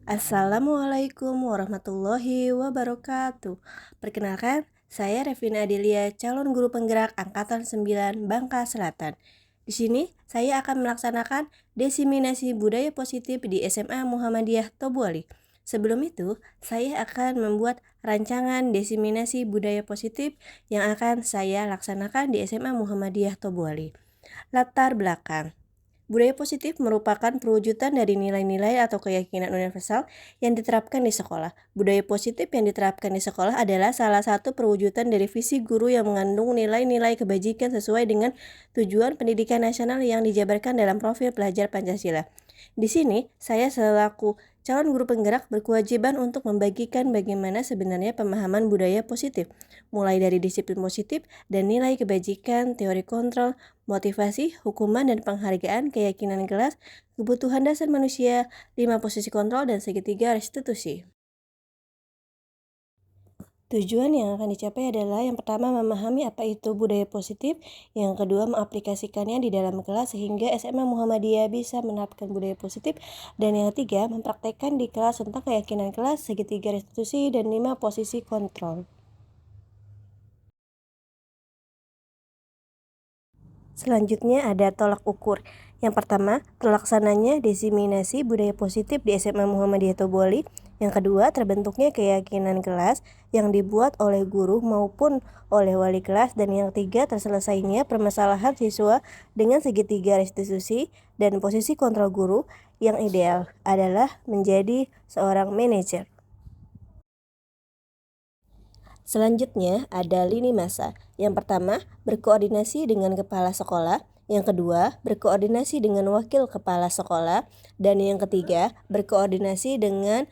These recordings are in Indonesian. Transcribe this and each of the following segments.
Assalamualaikum warahmatullahi wabarakatuh. Perkenalkan, saya Revina Adelia, calon guru penggerak Angkatan 9 Bangka Selatan. Di sini, saya akan melaksanakan diseminasi budaya positif di SMA Muhammadiyah Tobuali. Sebelum itu, saya akan membuat rancangan diseminasi budaya positif yang akan saya laksanakan di SMA Muhammadiyah Tobuali. Latar belakang. Budaya positif merupakan perwujudan dari nilai-nilai atau keyakinan universal yang diterapkan di sekolah. Budaya positif yang diterapkan di sekolah adalah salah satu perwujudan dari visi guru yang mengandung nilai-nilai kebajikan sesuai dengan tujuan pendidikan nasional yang dijabarkan dalam profil pelajar Pancasila. Di sini, saya selaku calon guru penggerak berkewajiban untuk membagikan bagaimana sebenarnya pemahaman budaya positif, mulai dari disiplin positif dan nilai kebajikan, teori kontrol, motivasi, hukuman dan penghargaan, keyakinan kelas, kebutuhan dasar manusia, 5 posisi kontrol, dan segitiga restitusi. Tujuan yang akan dicapai adalah yang pertama memahami apa itu budaya positif, yang kedua mengaplikasikannya di dalam kelas sehingga SMA Muhammadiyah bisa menerapkan budaya positif, dan yang ketiga mempraktekkan di kelas tentang keyakinan kelas, segitiga restitusi, dan 5 posisi kontrol. Selanjutnya ada tolak ukur. Yang pertama, terlaksananya diseminasi budaya positif di SMA Muhammadiyah Tobuali. Yang kedua, terbentuknya keyakinan kelas yang dibuat oleh guru maupun oleh wali kelas. Dan yang ketiga, terselesainya permasalahan siswa dengan segitiga restitusi. Dan posisi kontrol guru yang ideal adalah menjadi seorang manajer. Selanjutnya ada lini masa. Yang pertama, berkoordinasi dengan kepala sekolah. Yang kedua, berkoordinasi dengan wakil kepala sekolah. Dan yang ketiga, berkoordinasi dengan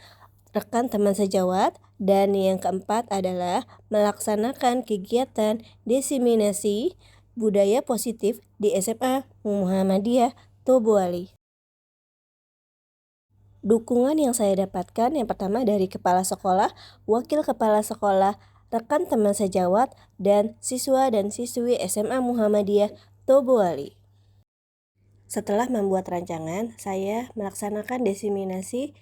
rekan teman sejawat. Dan yang keempat adalah melaksanakan kegiatan diseminasi budaya positif di SMA Muhammadiyah Tobuali. Dukungan yang saya dapatkan yang pertama dari kepala sekolah, wakil kepala sekolah, rekan teman sejawat, dan siswa dan siswi SMA Muhammadiyah Tobuali. Setelah membuat rancangan, saya melaksanakan diseminasi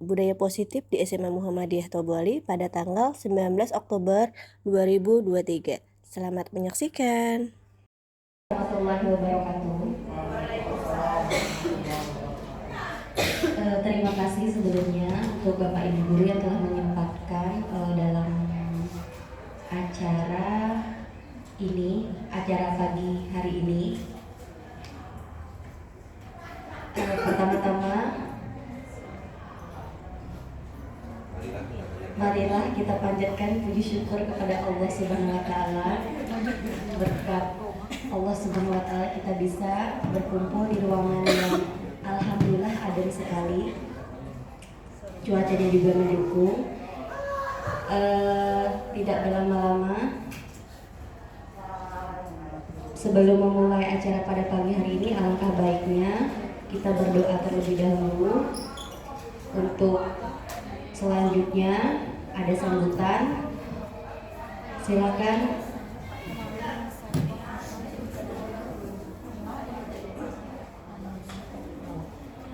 budaya positif di SMA Muhammadiyah Tobuali pada tanggal 19 Oktober 2023. Selamat menyaksikan. Warahmatullahi wabarakatuh. Terima kasih sebelumnya untuk Bapak Ibu Guru yang telah menyempatkan dalam acara pagi hari ini. Pertama-tama, marilah kita panjatkan puji syukur kepada Allah Subhanahu wa Ta'ala. Berkat Allah Subhanahu wa Ta'ala kita bisa berkumpul di ruangan yang alhamdulillah adem sekali. Cuacanya juga mendukung. Tidak berlama-lama, sebelum memulai acara pada pagi hari ini, alangkah baiknya kita berdoa terlebih dahulu. Untuk selanjutnya ada sambutan. Silakan.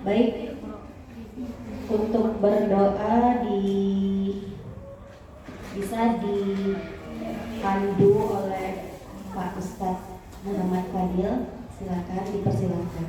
Baik, untuk berdoa bisa dipandu oleh Pak Ustadz Muhammad Fadil. Silakan, dipersilakan.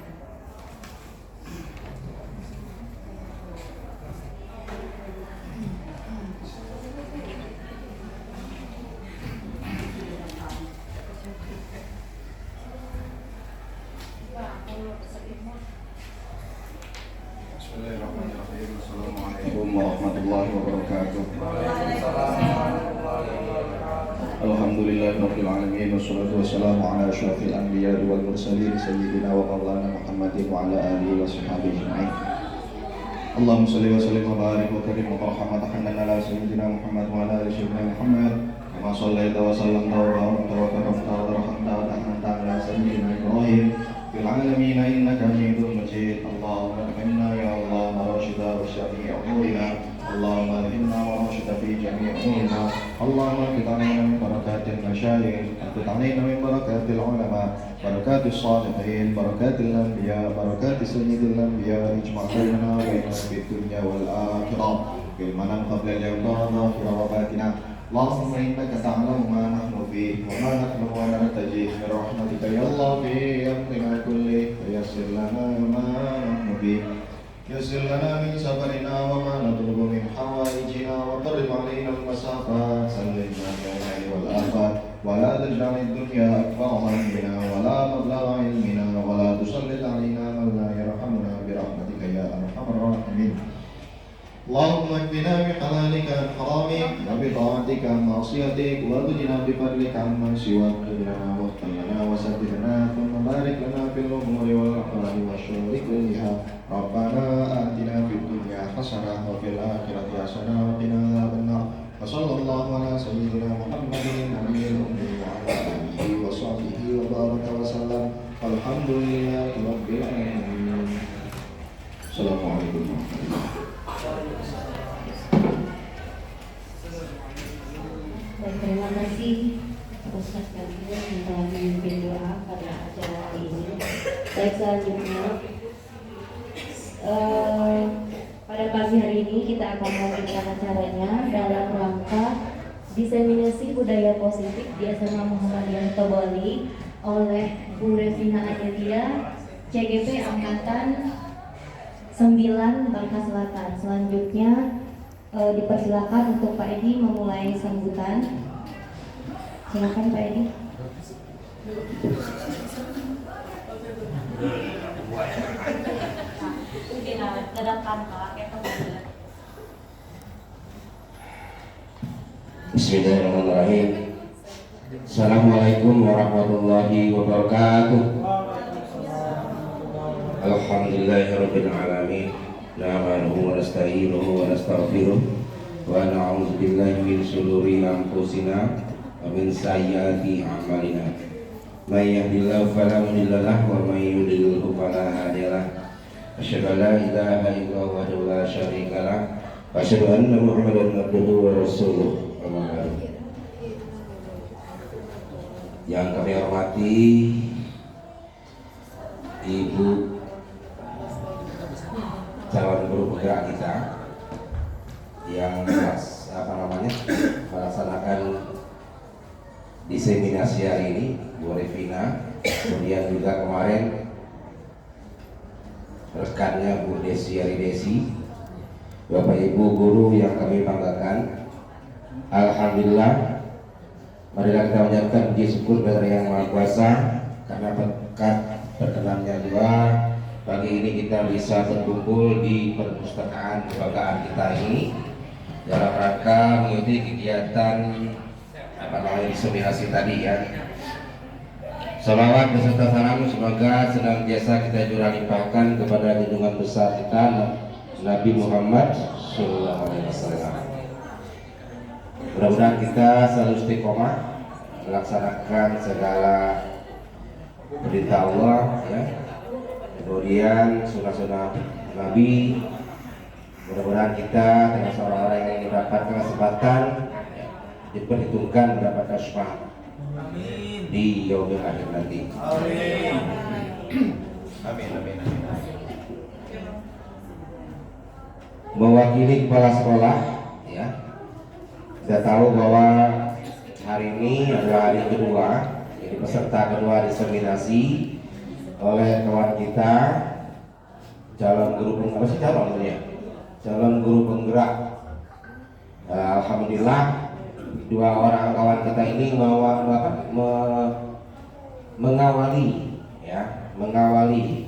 Bismillahirrahmanirrahim. Assalamualaikum warahmatullahi wabarakatuh. Alhamdulillahirabbil alamin wassalatu wassalamu ala asyrafil anbiya'i wal mursalin sayyidina wa maulana Muhammadin wa ala alihi washabbihi ajma'in. Allahumma shalli wa sallim wa barik wa karim wa rahmatan ala sayyidina Muhammad wa ala ali sayyidina Muhammad kama shallaita wa sallamta wa barakta wa karamta wa rahmata wa an'amta ala sayyidina Ibrahim fil alamin innaka Hamidum Majid. Allahumma inna ya Allah marashida wa syafi'i umurina. Allahumma inna wa rashida fi jami'i umurina. Allahumma kitana min barakatil masyayikh وافد علينا من بركات العلماء بركات الصالحين بركات الأنبياء بركات سيد الأنبياء اجمع بيننا وبينهم في الدنيا والآخرة في المنام قبل اليوم ظاهر وباطنا اللهم إنك تعلم ما نحن فيه وما نحن ونرتجيه من رحمتك يا الله في أمرنا كله فيسر لنا ما نحن فيه يسر لنا من سفرنا وما نطلب من حوائجنا وقرب علينا المسافات سلمنا من العين والآفات ولا تجعل الدنيا أكبر همنا ولا مبلغ علمنا ولا تسلط علينا من لا يرحمنا برحمتك يا أرحم الراحمين اللهم اكفنا بحلالك عن حرامك وبطاعتك عن معصيتك واغننا بفضلك عمن سواك لنا واغفر لنا وسددنا ثم بارك لنا في الامور والاحوال والشرور كلها ربنا اتنا في الدنيا حسنه وفي الاخره حسنه وقنا عذاب النار وصلى الله على سيدنا محمد النبي الامي وعلى اله وصحبه وبارك وسلم والحمد لله رب العالمين السلام عليكم ورحمه الله. Baik, terima kasih Ustaz Kamil yang telah memimpin doa pada acara hari ini. Baik, selanjutnya pada pagi hari ini kita akan melanjutkan acaranya dalam rangka diseminasi budaya positif di SMA Muhammadiyah Toboli oleh Bu Revina Adelia, CGP Angkatan 9 Bangka Selatan. Selanjutnya dipersilakan untuk Pak Edi memulai sambutan. Silakan Pak Edi. Bismillahirrahmanirrahim. Assalamualaikum warahmatullahi wabarakatuh. Alhamdulillahirabbil alamin. Nahmaduhu wa nasta'inuhu wa nastaghfiruh wa na'udzu billahi min shururi anfusina wa min sayyiati a'malina. May yahdihillahu fala mudilla lahu wa may yudlilhu fala hadiya lahu. Asyhadu an la ilaha illallah wahdahu la syarika lahu wa asyhadu anna Muhammadan abduhu wa rasuluh. Yang kami hormati Ibu calon guru penggerak kita yang melaksanakan diseminasi hari ini, Bu Revina, kemudian juga kemarin rekannya Bu Desi Aridesi, Bapak Ibu guru yang kami banggakan. Alhamdulillah, marilah kita menyiapkan puji syukur kepada Yang Maha Kuasa karena berkat berkenannya doa pagi ini kita bisa berkumpul di perpustakaan kebanggaan kita ini dalam rangka mengikuti kegiatan diseminasi tadi ya. Salawat beserta salam semoga senantiasa kita curah limpahkan kepada junjungan besar kita Nabi Muhammad SAW. Mudah-mudahan kita selalu istiqomah melaksanakan segala perintah Allah ya. Kemudian sunnah-sunnah Nabi. Mudah-mudahan kita termasuk orang-orang yang mendapatkan kesempatan diperhitungkan mendapatkan syafaat di yaumil akhir nanti. Amin. Amin. Amin. Mewakili kepala sekolah ya. Kita tahu bahwa hari ini adalah hari kedua, jadi peserta kedua diseminasi oleh kawan kita calon guru penggerak. Alhamdulillah dua orang kawan kita ini mengawali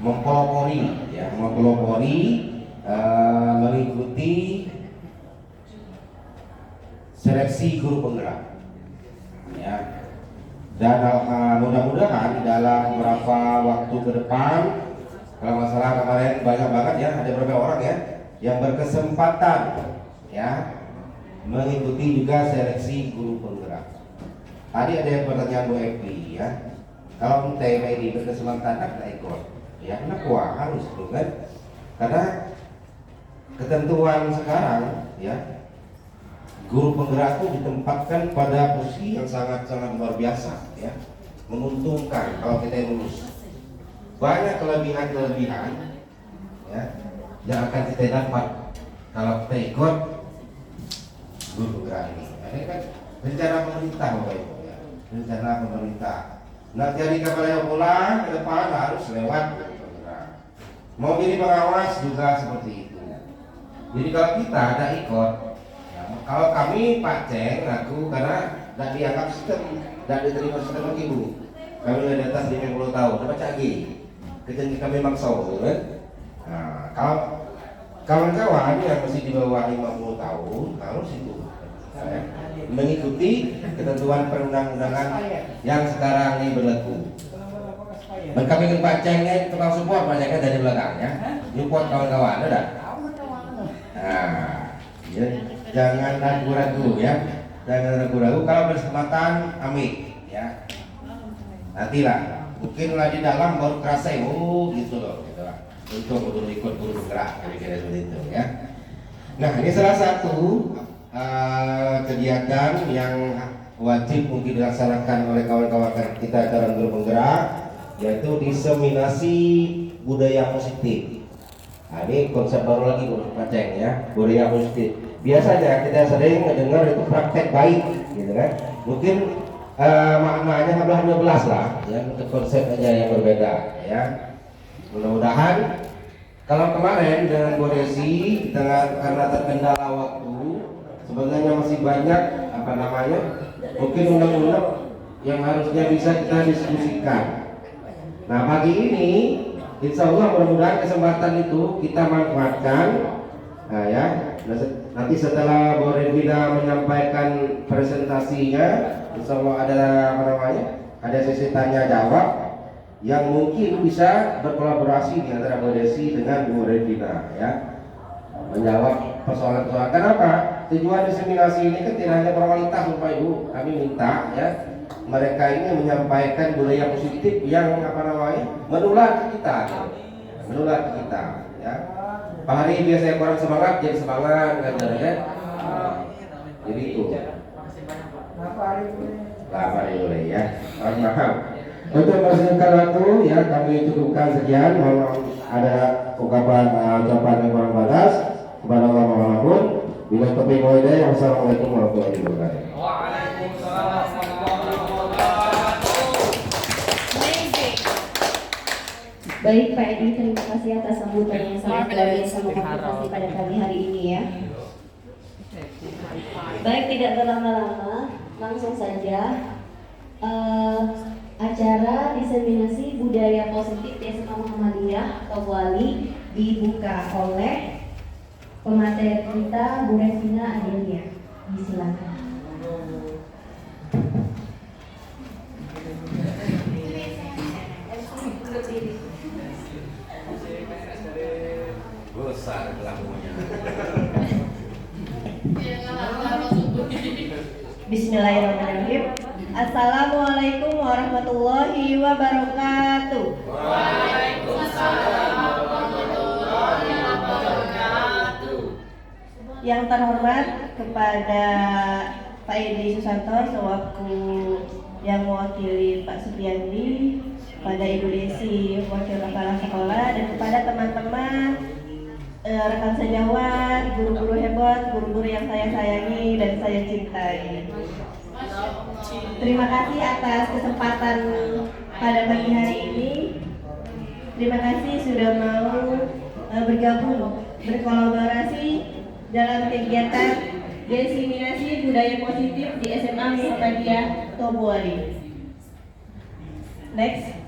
mempelopori mengikuti seleksi guru penggerak ya. Dan mudah-mudahan dalam beberapa waktu ke depan, kalau masalah kemarin banyak banget ya, ada beberapa orang ya yang berkesempatan ya mengikuti juga seleksi guru penggerak. Tadi ada yang pertanyaan Bu Evi ya, kalau TMI berkesempatan kita ikut ya, kenapa harus tuh kan? Karena ketentuan sekarang ya, guru penggerak itu ditempatkan pada posisi yang sangat-sangat luar biasa, ya, menguntungkan kalau kita lulus. Banyak kelebihan-kelebihan, ya, yang akan kita dapat kalau kita ikut guru penggerak ini. Ini kan rencana pemerintah, Bapak Ibu, ya, rencana pemerintah. Nah, jadi kepala yang pulang ke depan harus lewat guru penggerak. Mau jadi pengawas juga seperti itu. Jadi kalau kita ada ikut, ya, kalau kami Pak Ceng aku karena tidak dianggap sistem, tidak diterima sistem lagi Bu. Kami sudah di atas 50 tahun, dapat cagi. Kejadian kami maksa, gitu kan? Nah, kalau kawan-kawan yang masih di bawah 50 tahun harus itu, ya, mengikuti ketentuan perundang-undangan yang sekarang ini berlaku. Dan kami ingin Pak Cengnya tukang support, Pak Cengnya dari belakang ya, support kawan-kawan, ada? Nah, ya, jangan ragu-ragu ya, jangan ragu-ragu. Kalau berkesempatan, amin ya. Nantilah, mungkin lah di dalam baru kerasa, oh gitu loh, gitu lah. Untuk ikut guru penggerak, kira-kira seperti itu ya. Nah, ini salah satu kegiatan yang wajib mungkin dilaksanakan oleh kawan-kawan kita dalam guru penggerak, yaitu diseminasi budaya positif. Nah, ini konsep baru lagi Pak Ceng ya, budaya positif. Biasanya kita sering mendengar itu praktek baik, gitu kan? Mungkin maknanya 12 lah, ya, untuk konsep aja yang berbeda, ya. Mudah-mudahan kalau kemarin dengan Bu Desi karena terkendala waktu, sebenarnya masih banyak mungkin undang-undang yang harusnya bisa kita diskusikan. Nah, pagi ini insya Allah mudah-mudahan kesempatan itu kita manfaatkan. Nah, ya, nanti setelah Bu Revina menyampaikan presentasinya, insya Allah ada sesi tanya jawab yang mungkin bisa berkolaborasi di antara Bu Desi dengan Bu Revina, ya, menjawab persoalan-persoalan. Kenapa? Tujuan diseminasi ini kan tidak hanya formalitas, Bapak Ibu. Kami minta ya mereka ini menyampaikan budaya positif yang menular ke kita, ya. Pak Hari biasanya kurang semangat, jadi semangat, kan, ya. Jadi itu. Pak Hari boleh ya. Maaf. Untuk mempersingkat waktu ya kami cukupkan sekian. Mohon ada ucapan yang kurang batas kepada Allah Maha. Bila taufiq wal hidayah. Wassalamualaikum warahmatullahi wabarakatuh. Baik Pak Edi, terima kasih atas sambutan yang sangat luar biasa motivasi pada pagi hari ini ya. Baik, tidak berlama-lama, langsung saja acara diseminasi budaya positif di SMA Muhammadiyah Tobwali dibuka oleh pemateri kita Bu Revina Adelia. Silakan. Besar pelakunya. Bismillahirrahmanirrahim. Assalamualaikum warahmatullahi wabarakatuh. Waalaikumsalam warahmatullahi wabarakatuh. Yang terhormat kepada Pak Edi Susanto sewaktu yang mewakili Pak Supiandi, pada Ibu Desi wakil kepala sekolah, dan kepada teman-teman rekan sejawat, guru-guru hebat, guru-guru yang saya sayangi dan saya cintai. Terima kasih atas kesempatan pada pagi hari ini. Terima kasih sudah mau bergabung, berkolaborasi dalam kegiatan diseminasi budaya positif di SMA Muhammadiyah Tobwali. Next.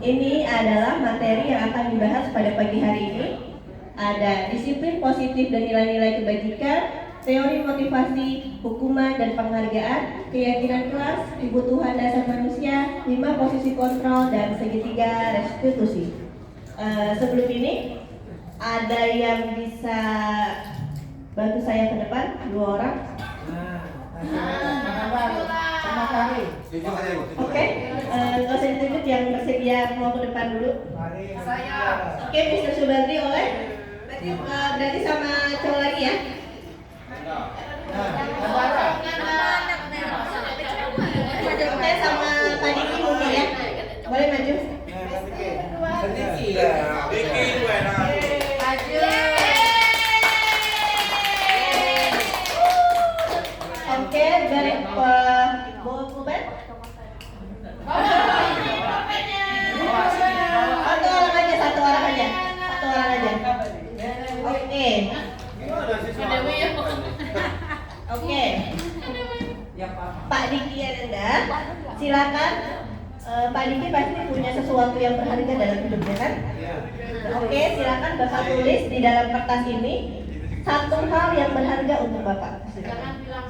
Ini adalah materi yang akan dibahas pada pagi hari ini. Ada disiplin positif dan nilai-nilai kebajikan, teori motivasi, hukuman dan penghargaan, keyakinan kelas, kebutuhan dasar manusia, 5 posisi kontrol, dan segitiga restitusi. Sebelum ini, ada yang bisa bantu saya ke depan? 2 orang. Oke, nggak usah ditunjuk, yang bersedia mau ke depan dulu. Oke, Mr. Subandri oleh Berarti sama cowok lagi ya? Oke, sama Pak Diki mungkin ya. Boleh maju? Oke, dari Bu Kuben. Satu orang aja. Oke. Oke. Pak Diki Ananda, silakan. Pak Diki pasti punya sesuatu yang berharga dalam hidupnya kan? Oke, silakan Bapak tulis di dalam kertas ini satu hal yang berharga untuk Bapak. Jangan bilang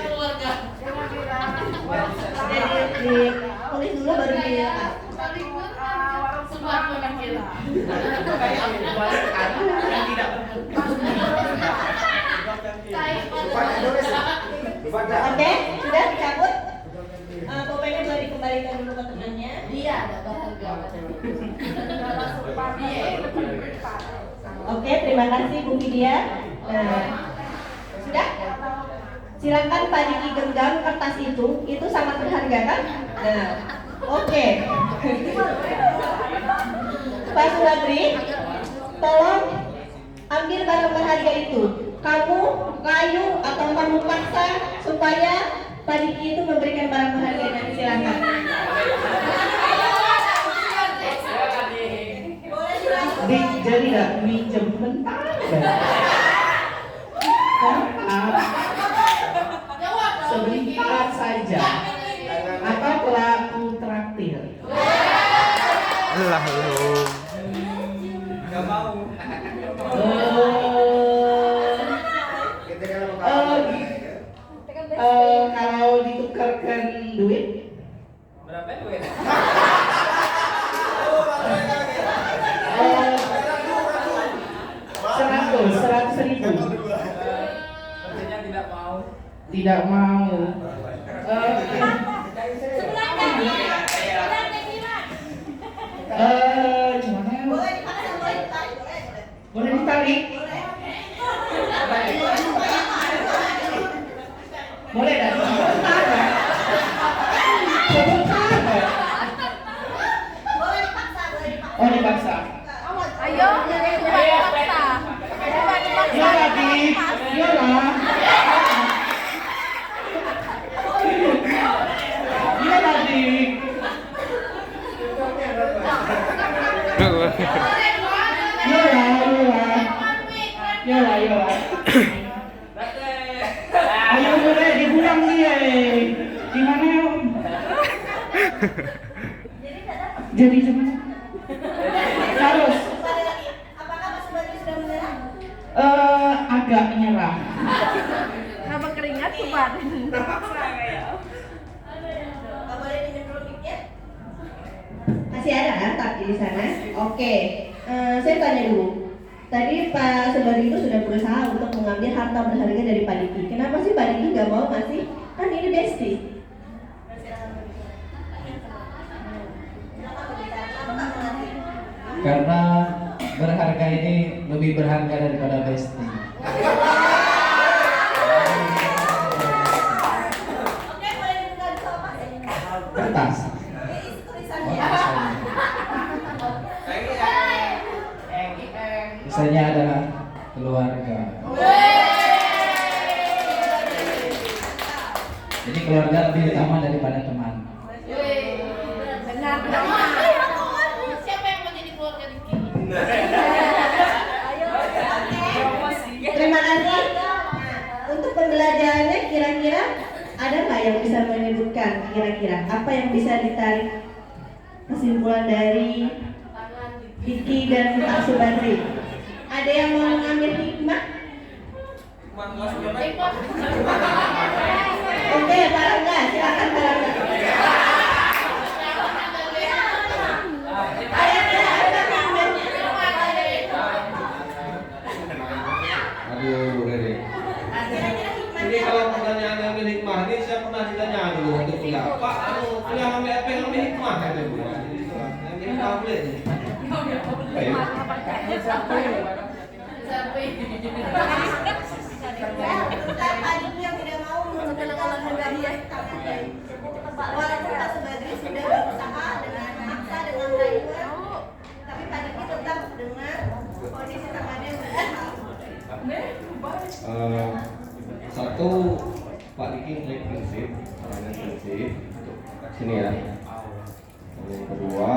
keluarga. Jadi tulis dulu baru dilihat. Sebuah pemikiran. Oke, sudah dicabut. Pulpennya boleh dikembalikan dulu ke temannya. Dia ada bahagia. Oke, terima kasih Bu Vidya. Sudah? Silakan Pak Diki genggam kertas itu sangat berharga kan? Nah, oke. Pak Suladri, tolong ambil barang berharga itu. Kamu kayu atau kamu paksa supaya Pak Diki itu memberikan barang berharga dan silakan. Dik, jadi nggak minjem bentar. Sebentar saja. Apa pelaku traktir? Lah lu. Gak mau. Kalau ditukarkan duit Berapa duit? 100 ribu. Maksudnya tidak mau. Tidak mau. Boleh ditarik? Boleh dah. Oh, dipaksa. Ayo, dipaksa. Iya lagi. Iya lah. Iya lagi. Iya. Ayo boleh dibuang dia. Gimana Om? Jadi gimana? Harus. Apakah Mas Badri sudah menyerah? Agak menyerah. Kenapa keringat sobat? Boleh minum dulu mic-nya? Masih ada kan tapi di sana? Oke. Saya tanya dulu. Tadi Pak Subadi itu sudah berusaha untuk mengambil harta berharga dari Pak Diki. Kenapa sih Pak Diki nggak mau ngasih? Kan ini bestie. Karena berharga ini lebih berharga daripada Besti. Oke, boleh dibuka di sofa. Kertas. Ini tulisannya. Misalnya adalah keluarga. Jadi keluarga lebih utama daripada teman. Benar. Siapa yang mau jadi keluarga Diki? Terima kasih. Untuk pembelajarannya kira-kira ada nggak yang bisa menyebutkan kira-kira apa yang bisa ditarik kesimpulan dari Diki dan Pak Subandri? Ada yang mau mengambil hikmah? Oke, Pak Rangga, silakan Pak Rangga. Aduh, Rere. Ini kalau pertanyaan yang ambil hikmah ini saya pernah ditanya dulu waktu kuliah. Pak, kuliah ambil apa yang ambil hikmah kata Bu? Yang ambil tablet. Tadi yang tidak mau mengenalkan hadiah. Walaupun Pak Subadri sudah berusaha dengan maksa dengan driver, tapi pagi ini tetap dengan kondisi tangannya yang Satu, Pak Diki mulai prinsip, orangnya prinsip. Sini ya. Yang kedua,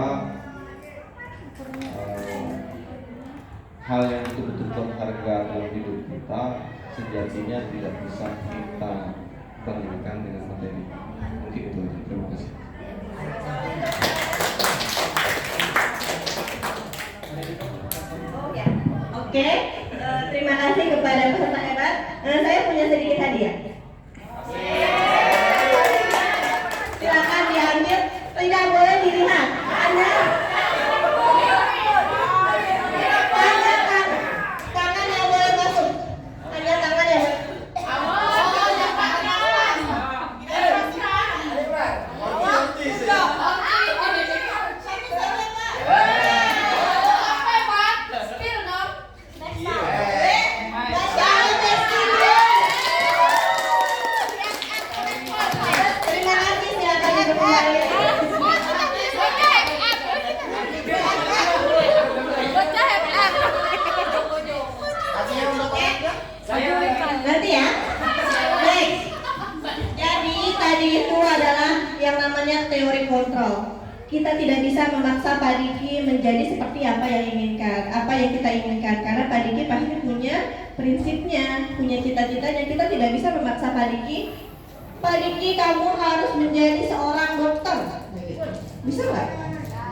hal yang betul-betul berharga dalam hidup kita sejatinya tidak bisa kita bandingkan dengan materi. Mungkin itu aja. Terima kasih. Oke, terima kasih kepada peserta hebat. Saya punya sedikit hadiah. Silakan diambil, tidak boleh dilihat. Tangan yang boleh masuk, hanya tangan yang terima kasih, silakan dipercaya. Nanti ya. Next. Jadi tadi itu adalah yang namanya teori kontrol. Kita tidak bisa memaksa Pak Diki menjadi seperti apa yang kita inginkan, karena Pak Diki pasti punya prinsipnya, punya cita-citanya. Kita tidak bisa memaksa Pak Diki kamu harus menjadi seorang dokter. Bisa nggak?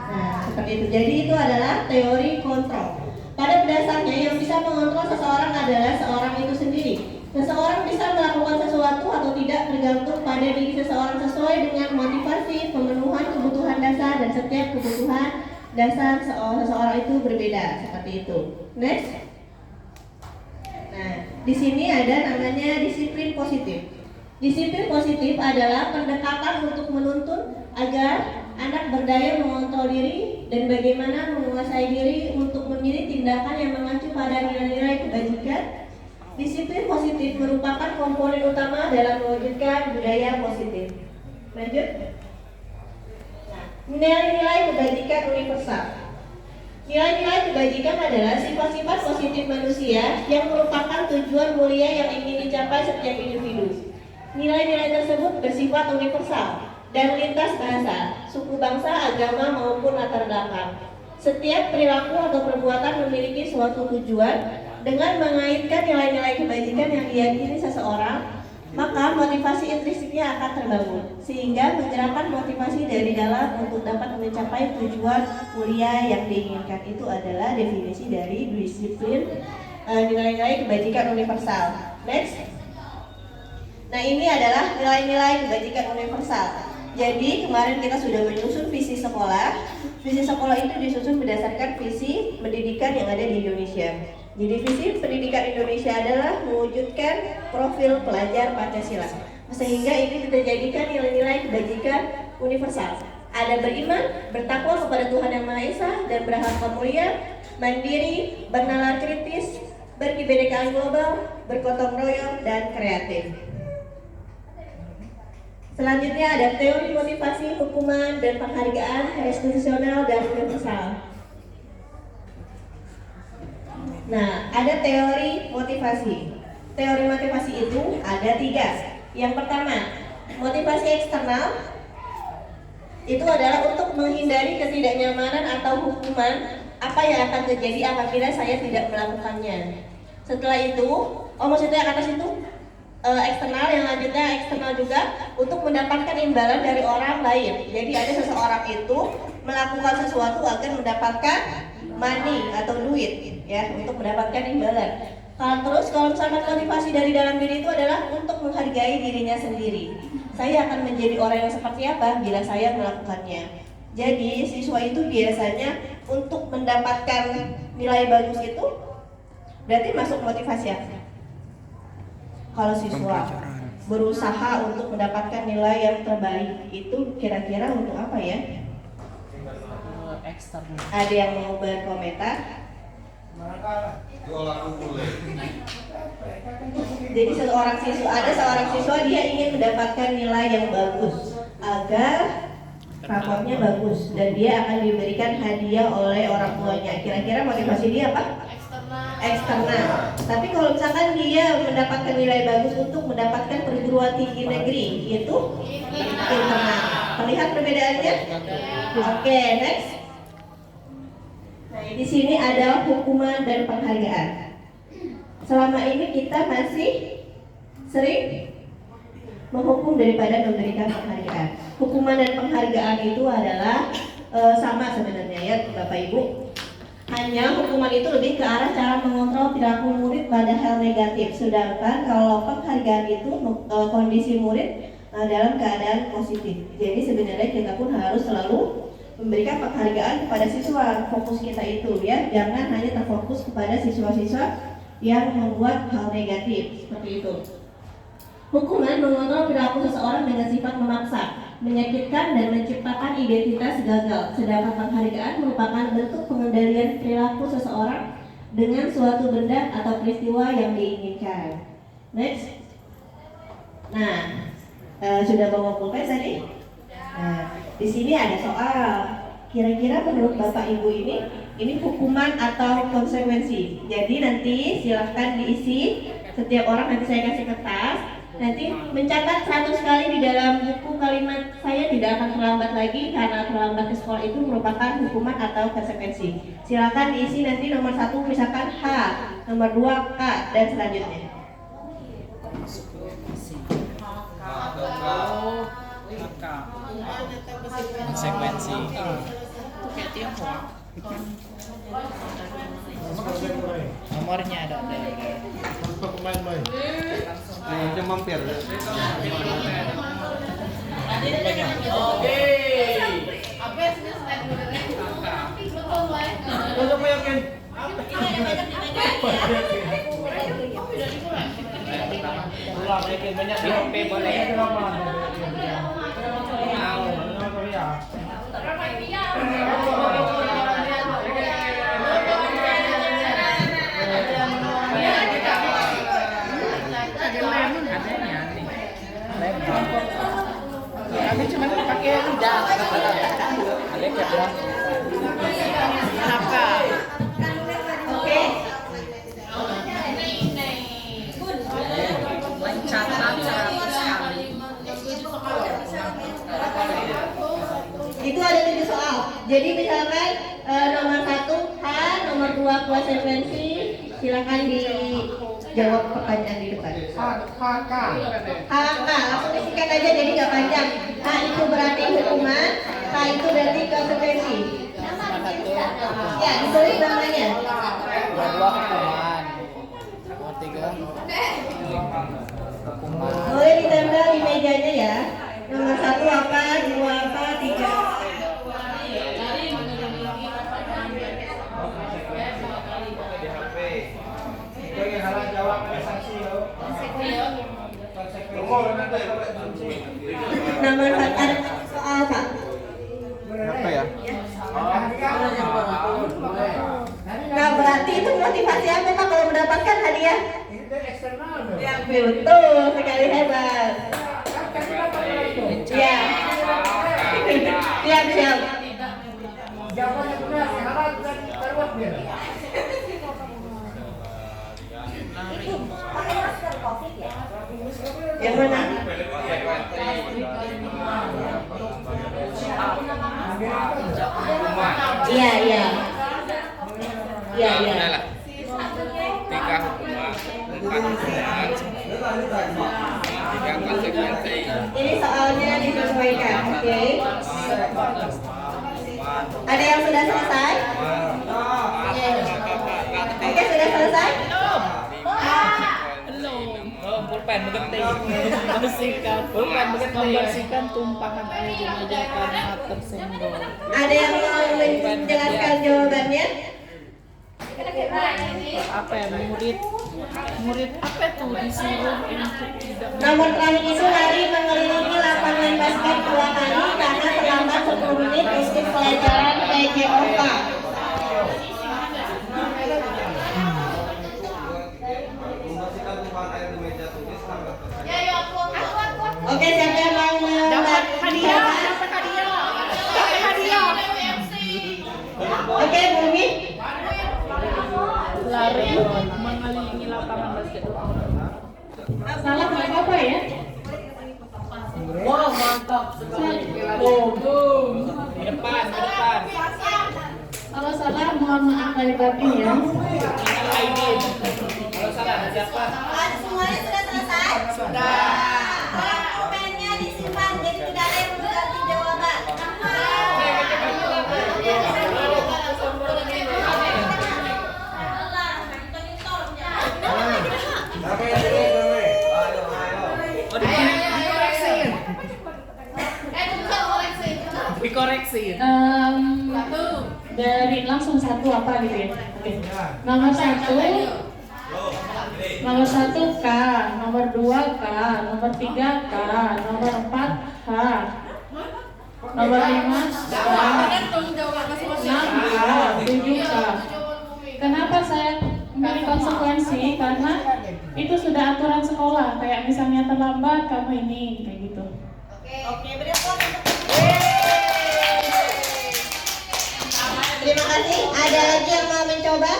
Nah, seperti itu. Jadi itu adalah teori kontrol. Pada dasarnya yang bisa mengontrol seseorang adalah seorang itu sendiri. Seseorang bisa melakukan sesuatu atau tidak tergantung pada diri seseorang sesuai dengan motivasi, pemenuhan kebutuhan dasar, dan setiap kebutuhan dasar seseorang itu berbeda, seperti itu. Next. Nah, di sini ada namanya disiplin positif. Disiplin positif adalah pendekatan untuk menuntun agar anak berdaya mengontrol diri dan bagaimana menguasai diri untuk memilih tindakan yang mengacu pada nilai-nilai kebajikan. Disiplin positif merupakan komponen utama dalam mewujudkan budaya positif. Lanjut. Nah, nilai-nilai kebajikan universal. Nilai-nilai kebajikan adalah sifat-sifat positif manusia yang merupakan tujuan mulia yang ingin dicapai setiap individu. Nilai-nilai tersebut bersifat universal dan lintas bahasa, suku bangsa, agama, maupun latar belakang. Setiap perilaku atau perbuatan memiliki suatu tujuan. Dengan mengaitkan nilai-nilai kebajikan yang diyakini seseorang, maka motivasi intrinsiknya akan terbangun, sehingga menggerakkan motivasi dari dalam untuk dapat mencapai tujuan mulia yang diinginkan. Itu adalah definisi dari disiplin nilai-nilai kebajikan universal. Next. Nah, ini adalah nilai-nilai kebajikan universal. Jadi kemarin kita sudah menyusun visi sekolah. Visi sekolah itu disusun berdasarkan visi pendidikan yang ada di Indonesia. Jadi visi pendidikan Indonesia adalah mewujudkan profil pelajar Pancasila, sehingga ini kita jadikan nilai-nilai kebajikan universal. Ada beriman, bertakwa kepada Tuhan Yang Maha Esa, dan berakhlak mulia, mandiri, bernalar kritis, berkebinekaan global, bergotong royong, dan kreatif. Selanjutnya ada teori motivasi, hukuman, dan penghargaan konstitusional dan universal. Nah, ada teori motivasi. Teori motivasi itu ada 3. Yang pertama, motivasi eksternal itu adalah untuk menghindari ketidaknyamanan atau hukuman apa yang akan terjadi apabila saya tidak melakukannya. Setelah itu, maksudnya yang atas itu eksternal, yang lanjutnya eksternal juga untuk mendapatkan imbalan dari orang lain. Jadi ada seseorang itu melakukan sesuatu agar mendapatkan money atau duit, ya, untuk mendapatkan imbalan. Kalau misalkan motivasi dari dalam diri itu adalah untuk menghargai dirinya sendiri. Saya akan menjadi orang yang seperti apa bila saya melakukannya. Jadi siswa itu biasanya untuk mendapatkan nilai bagus itu berarti masuk motivasi apa? Kalau siswa berusaha untuk mendapatkan nilai yang terbaik itu kira-kira untuk apa ya? Ada yang mau berkomentar? Jadi ada seorang siswa dia ingin mendapatkan nilai yang bagus agar raportnya bagus dan dia akan diberikan hadiah oleh orang tuanya. Kira-kira motivasi dia apa? Eksternal. Tapi kalau misalkan dia mendapatkan nilai bagus untuk mendapatkan perguruan tinggi negeri, itu internal. Terlihat perbedaannya? Oke, next. Nah, di sini ada hukuman dan penghargaan. Selama ini kita masih sering menghukum daripada memberikan penghargaan. Hukuman dan penghargaan itu adalah sama sebenarnya ya Bapak Ibu. Hanya hukuman itu lebih ke arah cara mengontrol perilaku murid pada hal negatif. Sedangkan kalau penghargaan itu kondisi murid dalam keadaan positif. Jadi sebenarnya kita pun harus selalu memberikan penghargaan kepada siswa. Fokus kita itu ya, jangan hanya terfokus kepada siswa-siswa yang membuat hal negatif seperti itu. Hukuman mengontrol perilaku seseorang dengan sifat memaksa, menyakitkan dan menciptakan identitas gagal. Sedangkan penghargaan merupakan bentuk pengendalian perilaku seseorang dengan suatu benda atau peristiwa yang diinginkan. Next. Nah, sudah bawa pulpen tadi? Nah, di sini ada soal. Kira-kira menurut Bapak Ibu ini hukuman atau konsekuensi? Jadi nanti silahkan diisi, setiap orang nanti saya kasih kertas, nanti mencatat 100 kali di dalam buku kalimat saya tidak akan terlambat lagi karena terlambat ke sekolah itu merupakan hukuman atau konsekuensi. Silahkan diisi nanti nomor 1 misalkan H, nomor 2 K dan selanjutnya. Konsekuensi. Nomornya ada. Dia mampir. Apa yang sudah stand betul baik. Untuk meyakin. Ulang yakin banyak di HP boleh. Kami cuma pakai lidah. Ada kayak kenapa? Oke. Mencatat 100 kali. Itu ada 7 soal. Jadi misalkan nomor 1 H, nomor 2 konsekuensi, silakan dijawab pertanyaan di depan. HK, langsung isikan aja jadi nggak panjang. H itu berarti hukuman, K itu berarti konsekuensi. Ya, ditulis namanya. Dua hukuman. Nomor 3. Hukuman. Boleh ditempel di mejanya ya. Nomor 1 apa, 2 apa, 3. Nomor 4 ada soal Pak. Apa ya? Nah berarti itu motivasi apa Pak kalau mendapatkan hadiah? Ya, betul sekali, hebat. Ya. Siap. Yang mana? Iya. 3 hukuman, 4 hukuman, 3 konsekuensi. Ini soalnya disesuaikan, oke? Ada yang sudah selesai? Oke, sudah selesai? Pulpen membersihkan tumpahan air di meja karena tersenggol. Ada yang mau menjelaskan jawabannya? Apa ya, murid apa tuh disuruh untuk tidak Nomor terakhir itu lari mengelilingi lapangan basket 2 kali karena terlambat 10 menit untuk pelajaran PJOK. hadiah, dapat hadiah. Dapat hadiah. Oke, Bumi. Lari mengelilingi lapangan basket. Salah nggak apa-apa ya? Wow, mantap sekali. Di depan. Kalau salah mohon maaf lahir batin ya. Aidin. Kalau salah ada siapa? Semuanya sudah selesai? Sudah. Komennya disimpan, jadi tidak ada yang mengganti jawaban. Dikoreksi. Dari langsung satu apa gitu ya? Oke. Nomor satu K, nomor 2 K, nomor 3 K, nomor 4 H, nomor 5 K, 6 K, 7 K. Kenapa saya memilih konsekuensi? Karena itu sudah aturan sekolah. Kayak misalnya terlambat kamu ini kayak gitu. Oke, beri aplaus untuk terima kasih. Ada lagi yang mau mencoba?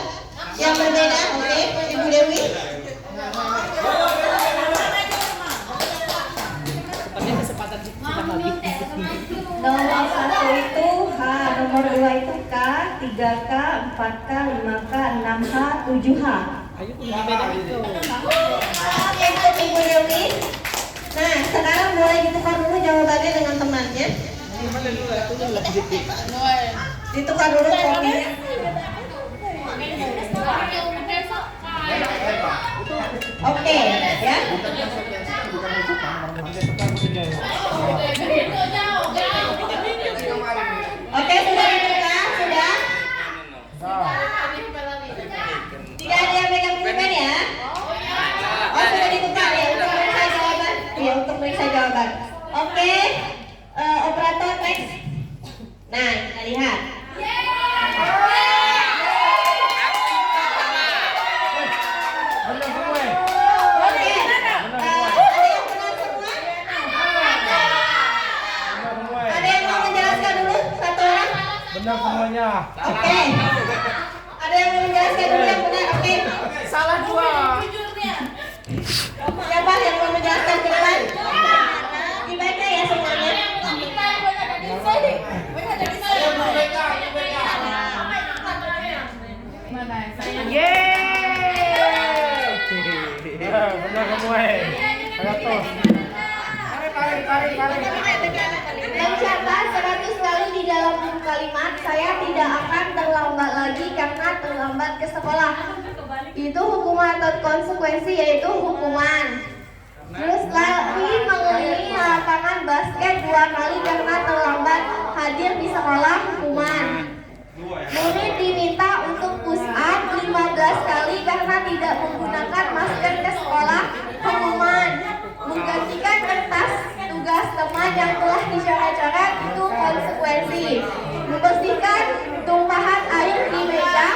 Yang berbeda? Oke, Ibu Dewi. Nomor 1 itu H, nomor 2 itu K, 3K, 4K, 5K, 6H, 7H. Oke, untuk Ibu Dewi. Nah, sekarang boleh ditukar dulu jawabannya dengan temannya. Ditukar dulu kopinya. Oke, ya. Oke, sudah ditukar, sudah. Tidak ada yang pegang pulpen ya? Oh, sudah ditukar ya untuk periksa jawaban. Ya, untuk periksa jawaban. Oke, operator next. Nah, kita lihat. Oke, ada yang benar semua? Ada yang mau menjelaskan dulu satu orang? Benar semuanya. Oke. Ada yang mau menjelaskan dulu yang benar? Oke. Salah 2. Siapa yang mau menjelaskan ke depan? Dibaca ya semuanya. Benar semua. Mencatat 100 kali di dalam kalimat, saya tidak akan terlambat lagi karena terlambat ke sekolah. Itu hukuman atau konsekuensi, yaitu hukuman. Terus lari mengelilingi lapangan basket 2 kali karena terlambat hadir di sekolah, hukuman. Murid diminta untuk push up 15 kali karena tidak menggunakan masker ke sekolah, hukuman. Menggantikan kertas tugas teman yang telah dicoret-coret, itu konsekuensi. Membersihkan tumpahan air di meja,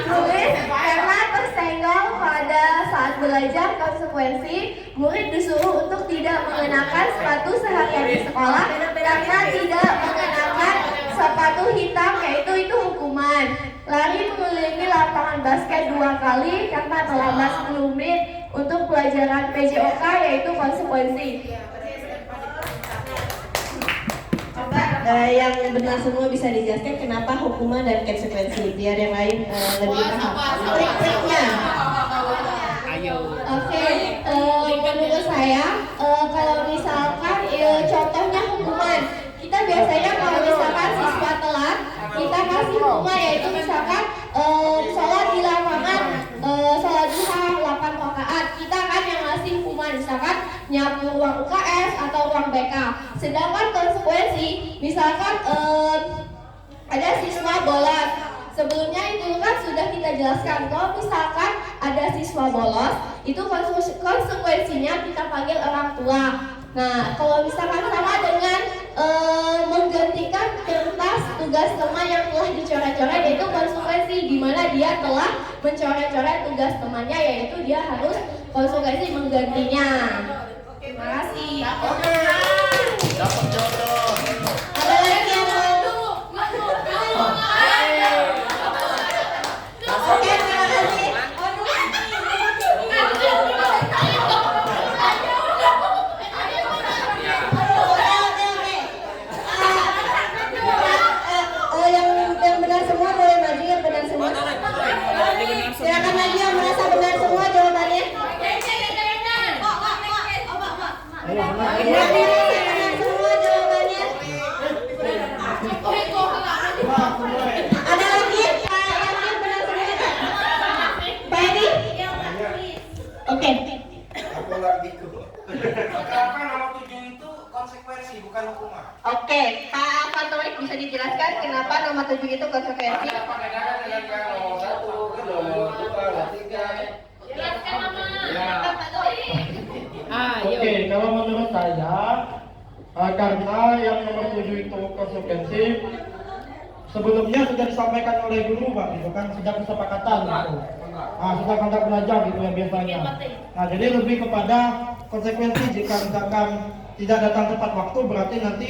murid karena tersenggol pada saat belajar, konsekuensi. Murid disuruh untuk tidak mengenakan sepatu seharian di sekolah karena tidak mengenakan sepatu hitam, yaitu itu hukuman. Lari mengelilingi lapangan basket 2 kali karena terlambat 10 menit untuk pelajaran PJOK, yaitu konsekuensi. Coba yang benar semua bisa dijelaskan kenapa hukuman dan konsekuensi, biar yang lain lebih paham. Trik-triknya. Oke, menurut saya kalau misalkan contohnya hukuman, kita biasanya kalau misalkan siswa telat, kita kasih hukuman, yaitu misalkan sholat di lapangan, sholat duha 8 rakaat, kita kan yang ngasih hukuman, misalkan nyapu ruang UKS atau ruang BK. Sedangkan konsekuensi, misalkan ada siswa bolos. Sebelumnya itu kan sudah kita jelaskan, kalau misalkan ada siswa bolos, itu konsekuensinya kita panggil orang tua. Nah, kalau misalkan sama dengan menggantikan kertas tugas teman yang telah dicoret-coret, yaitu konsekuensi di mana dia telah mencoret-coret tugas temannya, yaitu dia harus konsekuensi menggantinya. Terima kasih. Benar semua jawabannya. Ada lagi? Pak Yakin benar semua? Pak Edi? Oke. Kenapa nama 7 itu konsekuensi bukan hukuman? Oke, Pak Fatorik bisa dijelaskan kenapa nomor 7 itu konsekuensi? Apa bedanya dengan yang nomor 1, nomor 2, nomor 3? Jelaskan nama. Oke, kalau menurut saya karena yang nomor 7 itu konsekuensi sebelumnya sudah disampaikan oleh guru Pak, gitu kan, sejak kesepakatan gitu. Sudah kontak belajar gitu ya biasanya. Nah, jadi lebih kepada konsekuensi jika misalkan tidak datang tepat waktu berarti nanti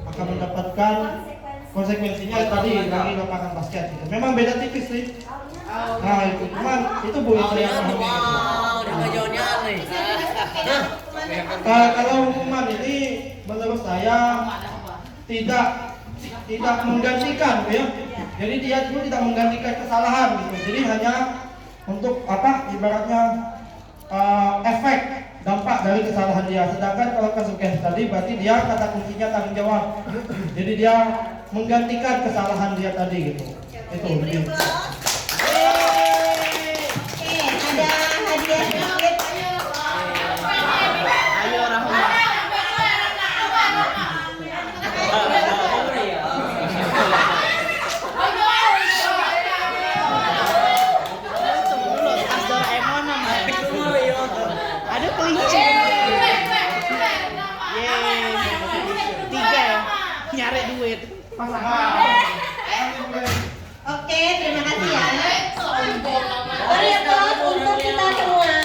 akan mendapatkan konsekuensinya tadi dari lapangan basket gitu. Memang beda tipis sih. Nah, itu cuman itu Bu yang saya pahami. Kalau hukuman ini menurut saya tidak menggantikan ya. Jadi dia itu tidak menggantikan kesalahan gitu. Jadi hanya untuk ibaratnya efek dampak dari kesalahan dia. Sedangkan kalau konsekuensi tadi berarti dia kata kuncinya tanggung jawab. Jadi dia menggantikan kesalahan dia tadi gitu. Itu lebih. Oke, ada hadiah sedikit. Ayo Rahma. Ada kelinci. Yeay. 3 ya. Nyari duit. Oke, terima kasih ya. Berikut untuk kita semua.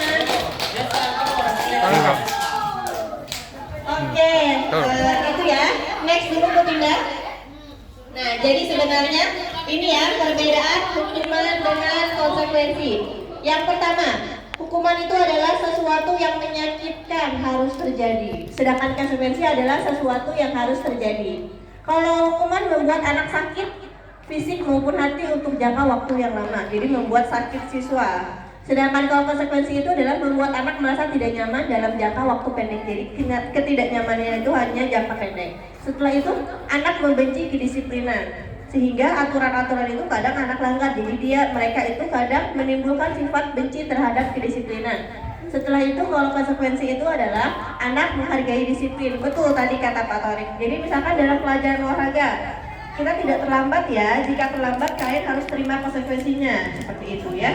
Oke, itu ya. Next dulu Bu Tinda. Nah, jadi sebenarnya ini ya perbedaan hukuman dengan konsekuensi. Yang pertama, hukuman itu adalah sesuatu yang menyakitkan harus terjadi. Sedangkan konsekuensi adalah sesuatu yang harus terjadi. Kalau hukuman membuat anak sakit fisik maupun hati untuk jangka waktu yang lama, jadi membuat sakit siswa. Sedangkan kalau konsekuensi itu adalah membuat anak merasa tidak nyaman dalam jangka waktu pendek. Jadi ketidaknyamanannya itu hanya jangka pendek. Setelah itu anak membenci kedisiplinan, sehingga aturan-aturan itu kadang anak langgar. Jadi mereka itu kadang menimbulkan sifat benci terhadap kedisiplinan. Setelah itu kalau konsekuensi itu adalah anak menghargai disiplin. Betul tadi kata Pak Torik. Jadi misalkan dalam pelajaran olahraga kita tidak terlambat ya. Jika terlambat kalian harus terima konsekuensinya. Seperti itu ya.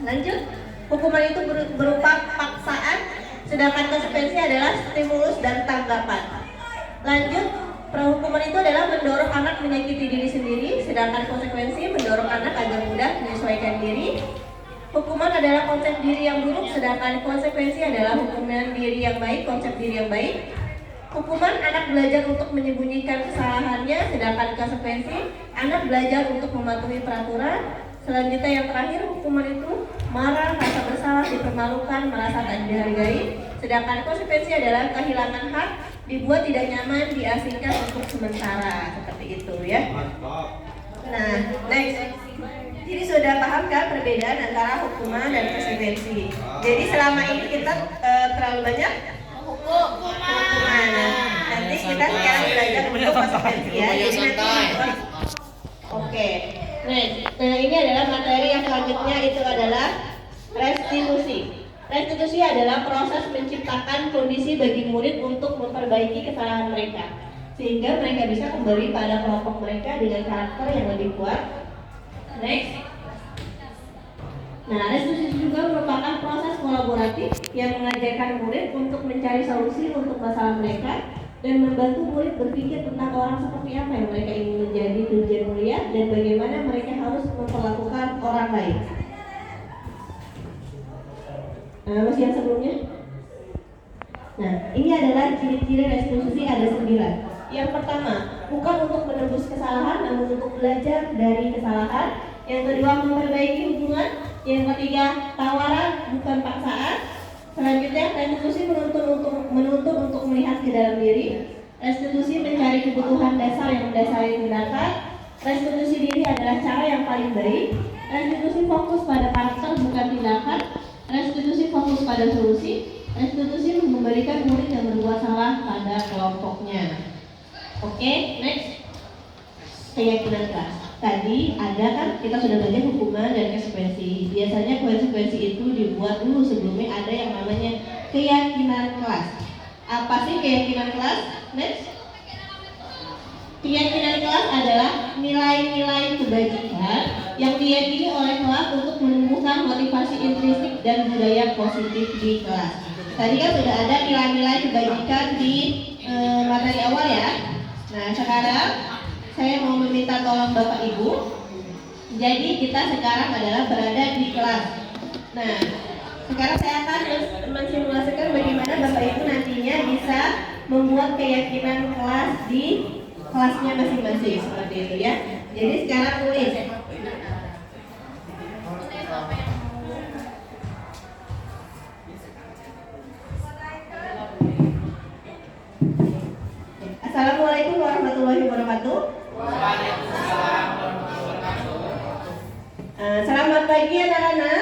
Lanjut, hukuman itu berupa paksaan, sedangkan konsekuensi adalah stimulus dan tanggapan. Lanjut, hukuman itu adalah mendorong anak menyakiti diri sendiri, sedangkan konsekuensi mendorong anak agar mudah menyesuaikan diri. Hukuman adalah konsep diri yang buruk, sedangkan konsekuensi adalah hukuman diri yang baik, konsep diri yang baik. Hukuman anak belajar untuk menyembunyikan kesalahannya, sedangkan konsekuensi anak belajar untuk mematuhi peraturan. Selanjutnya yang terakhir, hukuman itu marah, rasa bersalah, dipermalukan, merasa tak dihargai. Sedangkan konsekuensi adalah kehilangan hak, dibuat tidak nyaman, diasingkan untuk sementara. Seperti itu ya. Nah, next. Jadi sudah paham kan perbedaan antara hukuman dan konsekuensi. Jadi selama ini kita terlalu banyak hukuman. Nanti kita sekarang belajar untuk konsekuensi ya. Jadi nanti oke. Nah ini adalah materi yang selanjutnya, itu adalah restitusi. Restitusi adalah proses menciptakan kondisi bagi murid untuk memperbaiki kesalahan mereka, sehingga mereka bisa kembali pada kelompok mereka dengan karakter yang lebih kuat. Next. Nah, restitusi juga merupakan proses kolaboratif yang mengajarkan murid untuk mencari solusi untuk masalah mereka dan membantu murid berpikir tentang orang seperti apa yang mereka ingin menjadi tujuan mulia dan bagaimana mereka harus memperlakukan orang lain. Masih yang sebelumnya? Nah, ini adalah ciri-ciri restitusi, ada 9. Yang pertama, bukan untuk menebus kesalahan, namun untuk belajar dari kesalahan. Yang kedua, memperbaiki hubungan. Yang ketiga, tawaran bukan paksaan. Selanjutnya, restitusi menuntut untuk melihat ke dalam diri. Restitusi mencari kebutuhan dasar yang mendasari tindakan. Restitusi diri adalah cara yang paling baik. Restitusi fokus pada karakter bukan tindakan. Restitusi fokus pada solusi. Restitusi mengembalikan murid yang berbuat salah pada kelompoknya. Oke, next. Keyakinan kelas. Tadi ada kan kita sudah belajar hukuman dan konsekuensi. Biasanya konsekuensi itu dibuat dulu sebelumnya ada yang namanya keyakinan kelas. Apa sih keyakinan kelas? Next. Keyakinan kelas adalah nilai-nilai kebajikan yang diyakini oleh kelas untuk menumbuhkan motivasi intrinsik dan budaya positif di kelas. Tadi kan sudah ada nilai-nilai kebajikan di materi awal ya. Nah sekarang saya mau meminta tolong Bapak Ibu. Jadi kita sekarang adalah berada di kelas. Nah sekarang saya akan mensimulasikan bagaimana Bapak Ibu nantinya bisa membuat keyakinan kelas di kelasnya masing-masing seperti itu ya. Jadi sekarang tulis. Assalamualaikum warahmatullahi wabarakatuh. Selamat pagi anak-anak.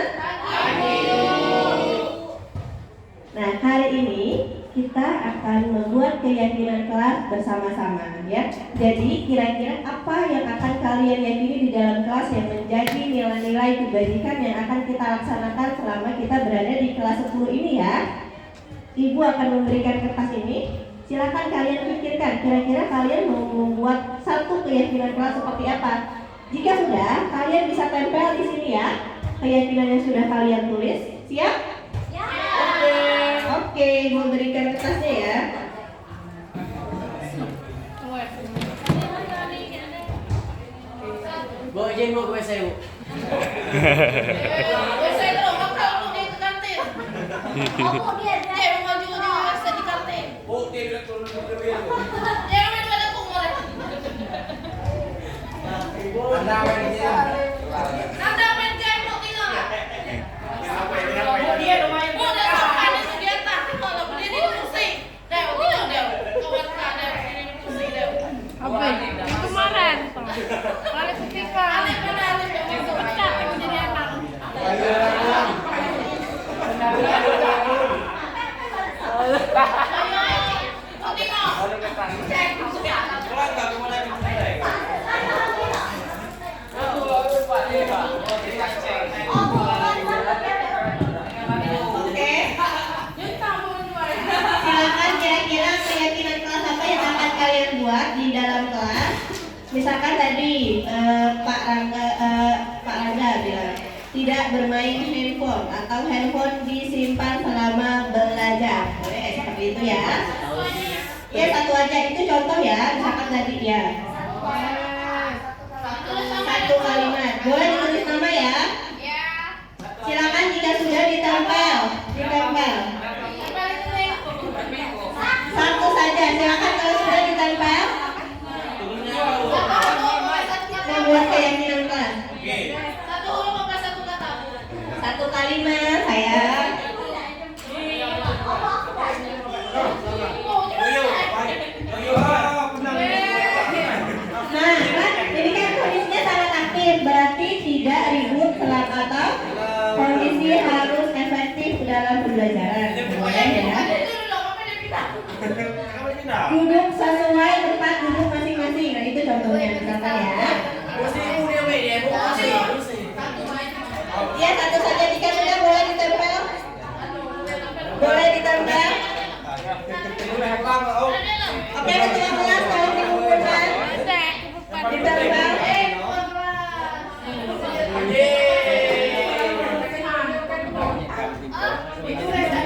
Nah hari ini kita akan membuat keyakinan kelas bersama-sama ya. Jadi kira-kira apa yang akan kalian yakini di dalam kelas yang menjadi nilai-nilai kebajikan yang akan kita laksanakan selama kita berada di kelas 10 ini ya. Ibu akan memberikan kertas ini. Silakan kalian pikirkan kira-kira kalian mau membuat satu keyakinan kelas seperti apa. Jika sudah, kalian bisa tempel di sini ya keyakinan yang sudah kalian tulis. Siap? Oke, mau berikan kertasnya ya. Bawa aja mau gue sewu. Misalkan tadi Pak Rangga bilang tidak bermain handphone atau handphone disimpan selama belajar. Boleh seperti itu ya. Ya satu aja itu contoh ya. Misalkan tadi ya. Satu kalimat. Boleh ditulis nama ya. Silakan jika sudah ditempel. Satu saja. Silakan kalau sudah ditempel. Membuat keyakinan kelas. Satu huruf apa satu kata? Satu kalimat sayang. Nah, ini kan kondisinya sangat aktif, berarti tidak ribut atau kondisi harus efektif dalam pembelajaran. Boleh ya? Duduk sesuai tempat duduk masing-masing. Nah itu contohnya misalkan ya. Ya satu saja jika sudah boleh ditempel. Boleh ditempel. Oke ketua kelas tolong dikumpulkan. Ditempel. Ditulis ya.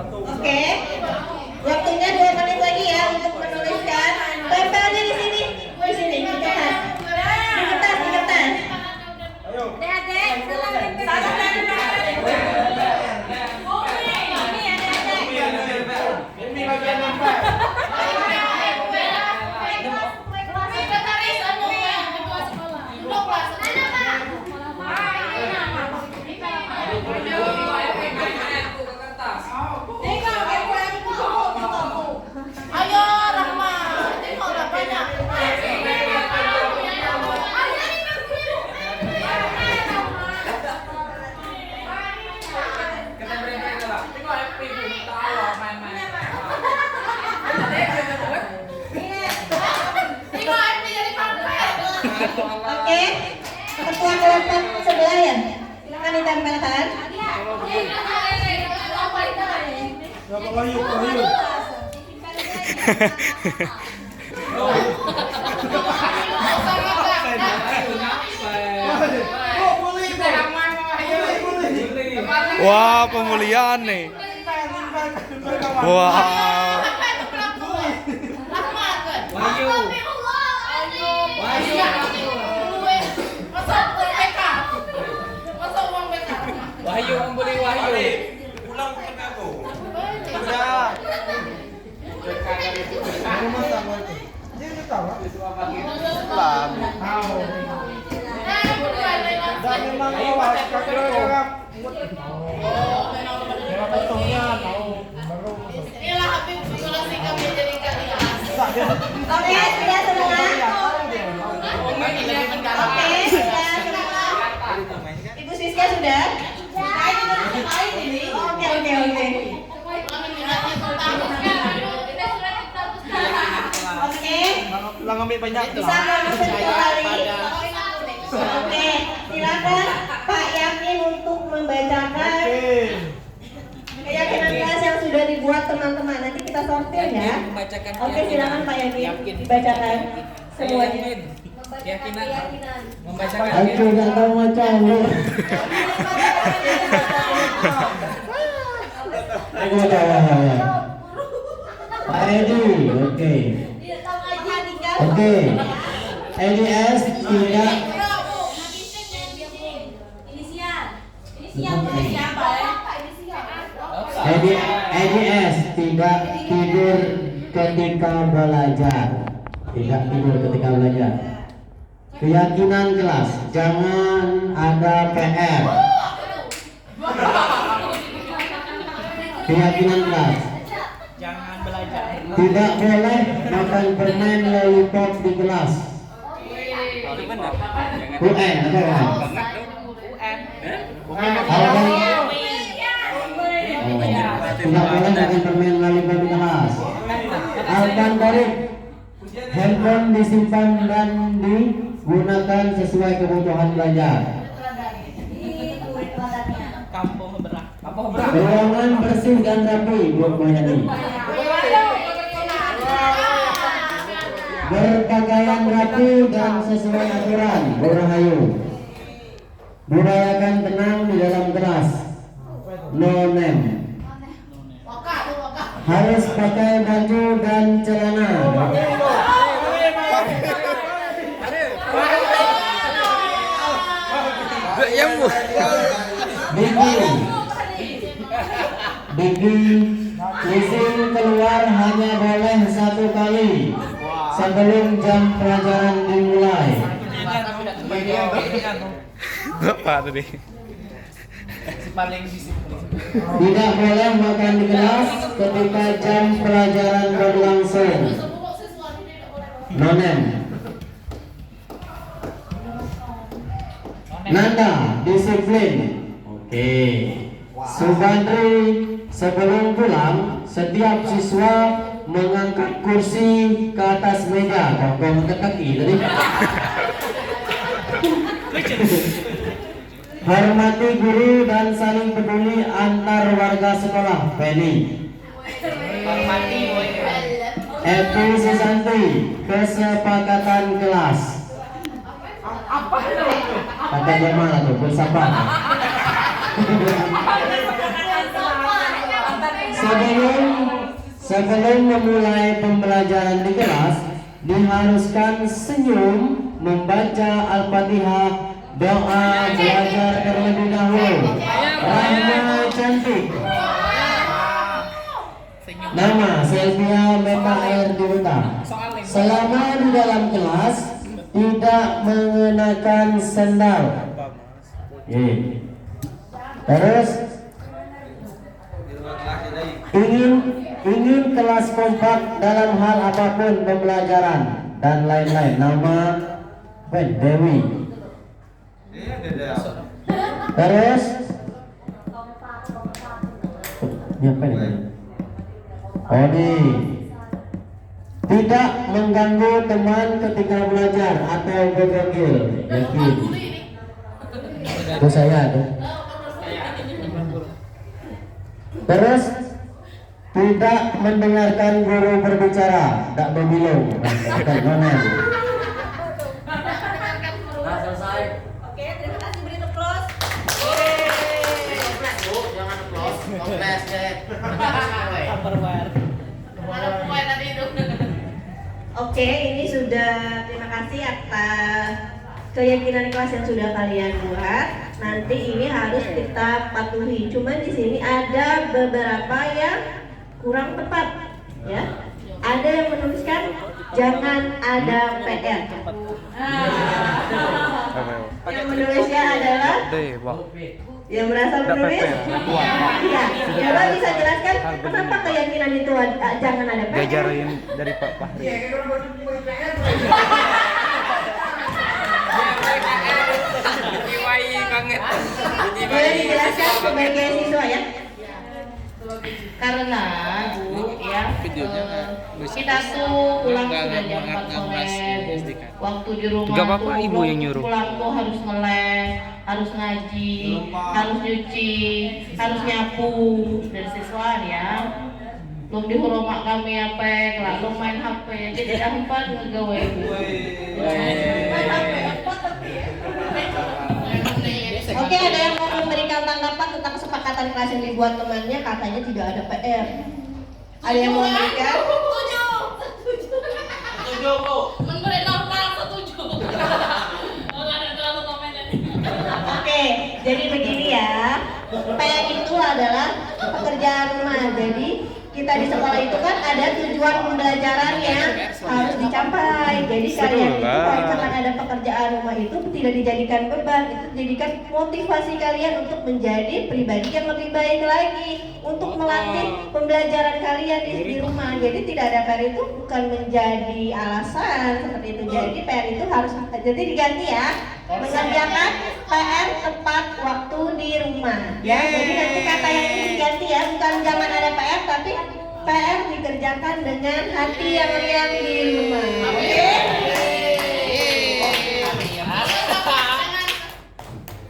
Oke, waktunya 2 menit lagi ya untuk menuliskan. Tempelnya di sini, di kertas. Di kertas. Adik-adik, salah ini bagian nempel. Oke, ketua kelompok sebelah ya. Silakan ditempelkan. Wah, pemulihan nih. Wah. Wahyu membeli Wahyu. Pulang ke aku. Udah. Dan memang awas kakak. Oke, sudah semua. Oke, sudah semua. Ibu Siska sudah? Oke. Oke. Ulang ambil banyak. Bisa langsung kembali. Oke, silakan Pak Yakin untuk membacakan keyakinan kelas yang sudah dibuat teman-teman. Nanti kita sortir ya. Oke, silakan Pak Yakin dibacakan semuanya. Keyakinan. Membacakan. Aku nggak tahu macam. Pak Edi, oke. Oke. EDS tidak. EDS tidak tidur ketika belajar. Tidak tidur ketika belajar. Keyakinan kelas, jangan ada PR. Keyakinan kelas, Jangan belajar. tidak boleh makan permen lollipop di kelas. Itu benar. UN, ada kan? Tidak boleh makan permen lollipop di kelas. Alkan Barik, handphone disimpan dan digunakan sesuai kebutuhan belajar. Kampung berah. Ruangan bersih dan rapi, buat Bayani. Berpakaian rapi dan sesuai aturan, Burahayu. Budayakan tenang di dalam kelas, no name. Harus pakai baju dan celana. Bigi, izin keluar hanya boleh 1 kali sebelum jam pelajaran dimulai. Apa tadi? Paling disiplin. Tidak boleh makan di kelas ketika jam pelajaran berlangsung. Nonem. Nanda, disiplin. Oke. Subandri, sebelum pulang, setiap siswa mengangkat kursi ke atas meja. Kau angkat kaki tadi. Hormati guru dan saling peduli antar warga sekolah. Penny. Hormati. Epi Susanti, kesepakatan kelas. Kata dia mana tuh? Filsafat. Sebelum memulai pembelajaran di kelas, diharuskan senyum, membaca Al-Fatihah, doa, belajar terlebih dahulu. Rahma cantik. Nama Selvia Meta Air Dibuta. Selama di dalam kelas tidak mengenakan sendal. Terus ingin kelas kompak dalam hal apapun pembelajaran dan lain-lain. Nama Dewi. Terus Odi. tidak mengganggu teman ketika belajar atau bergengil. Yakin. Itu saya tuh. Terus tidak mendengarkan guru berbicara, tidak memilung. Akan mana? Oke, terima kasih, beri applause. Oke, ini sudah, terima kasih atas keyakinan kelas yang sudah kalian buat. Nanti ini harus kita patuhi. Cuman di sini ada beberapa yang kurang tepat, ya. Ada yang menuliskan jangan ada PR. Yang menulisnya adalah yang berasal menulis. Iya. Coba bisa jelaskan kenapa keyakinan itu jangan ada PR? Diajarin dari Pak Fahri. Boleh dijelaskan sebagai siswa ya? Karena Bu ya kita tuh pulang sudah jam 4 sore, waktu di rumah Gak apa-apa, tuh ibu yang nyuruh. pulang tuh harus ngeles, harus ngaji, harus nyuci, harus nyapu dan siswaan ya. Belum di rumah kami apa, lalu main HP, jadi empat ngegawe Bu. Oke, ada yang mau memberikan tanggapan tentang kesepakatan kelas yang dibuat temannya, katanya tidak ada PR. Ada yang mau memberikan? Setuju, Bu. Menurut normal setuju. Orang ada terlalu komen tadi. Oke, jadi begini ya. PR itu adalah pekerjaan rumah. Jadi kita di sekolah itu kan ada tujuan pembelajaran yang harus dicapai. Jadi kalian itu kalau misalkan ada pekerjaan rumah itu tidak dijadikan beban, itu dijadikan motivasi kalian untuk menjadi pribadi yang lebih baik lagi, untuk melatih pembelajaran kalian di rumah. Jadi tidak ada PR itu bukan menjadi alasan seperti itu. Jadi PR itu harus jadi diganti ya, mengerjakan PR tepat waktu di rumah. Ya, jadi nanti kata yang ini diganti ya, bukan jangan ada PR tapi PR dikerjakan dengan hati yang riang di rumah.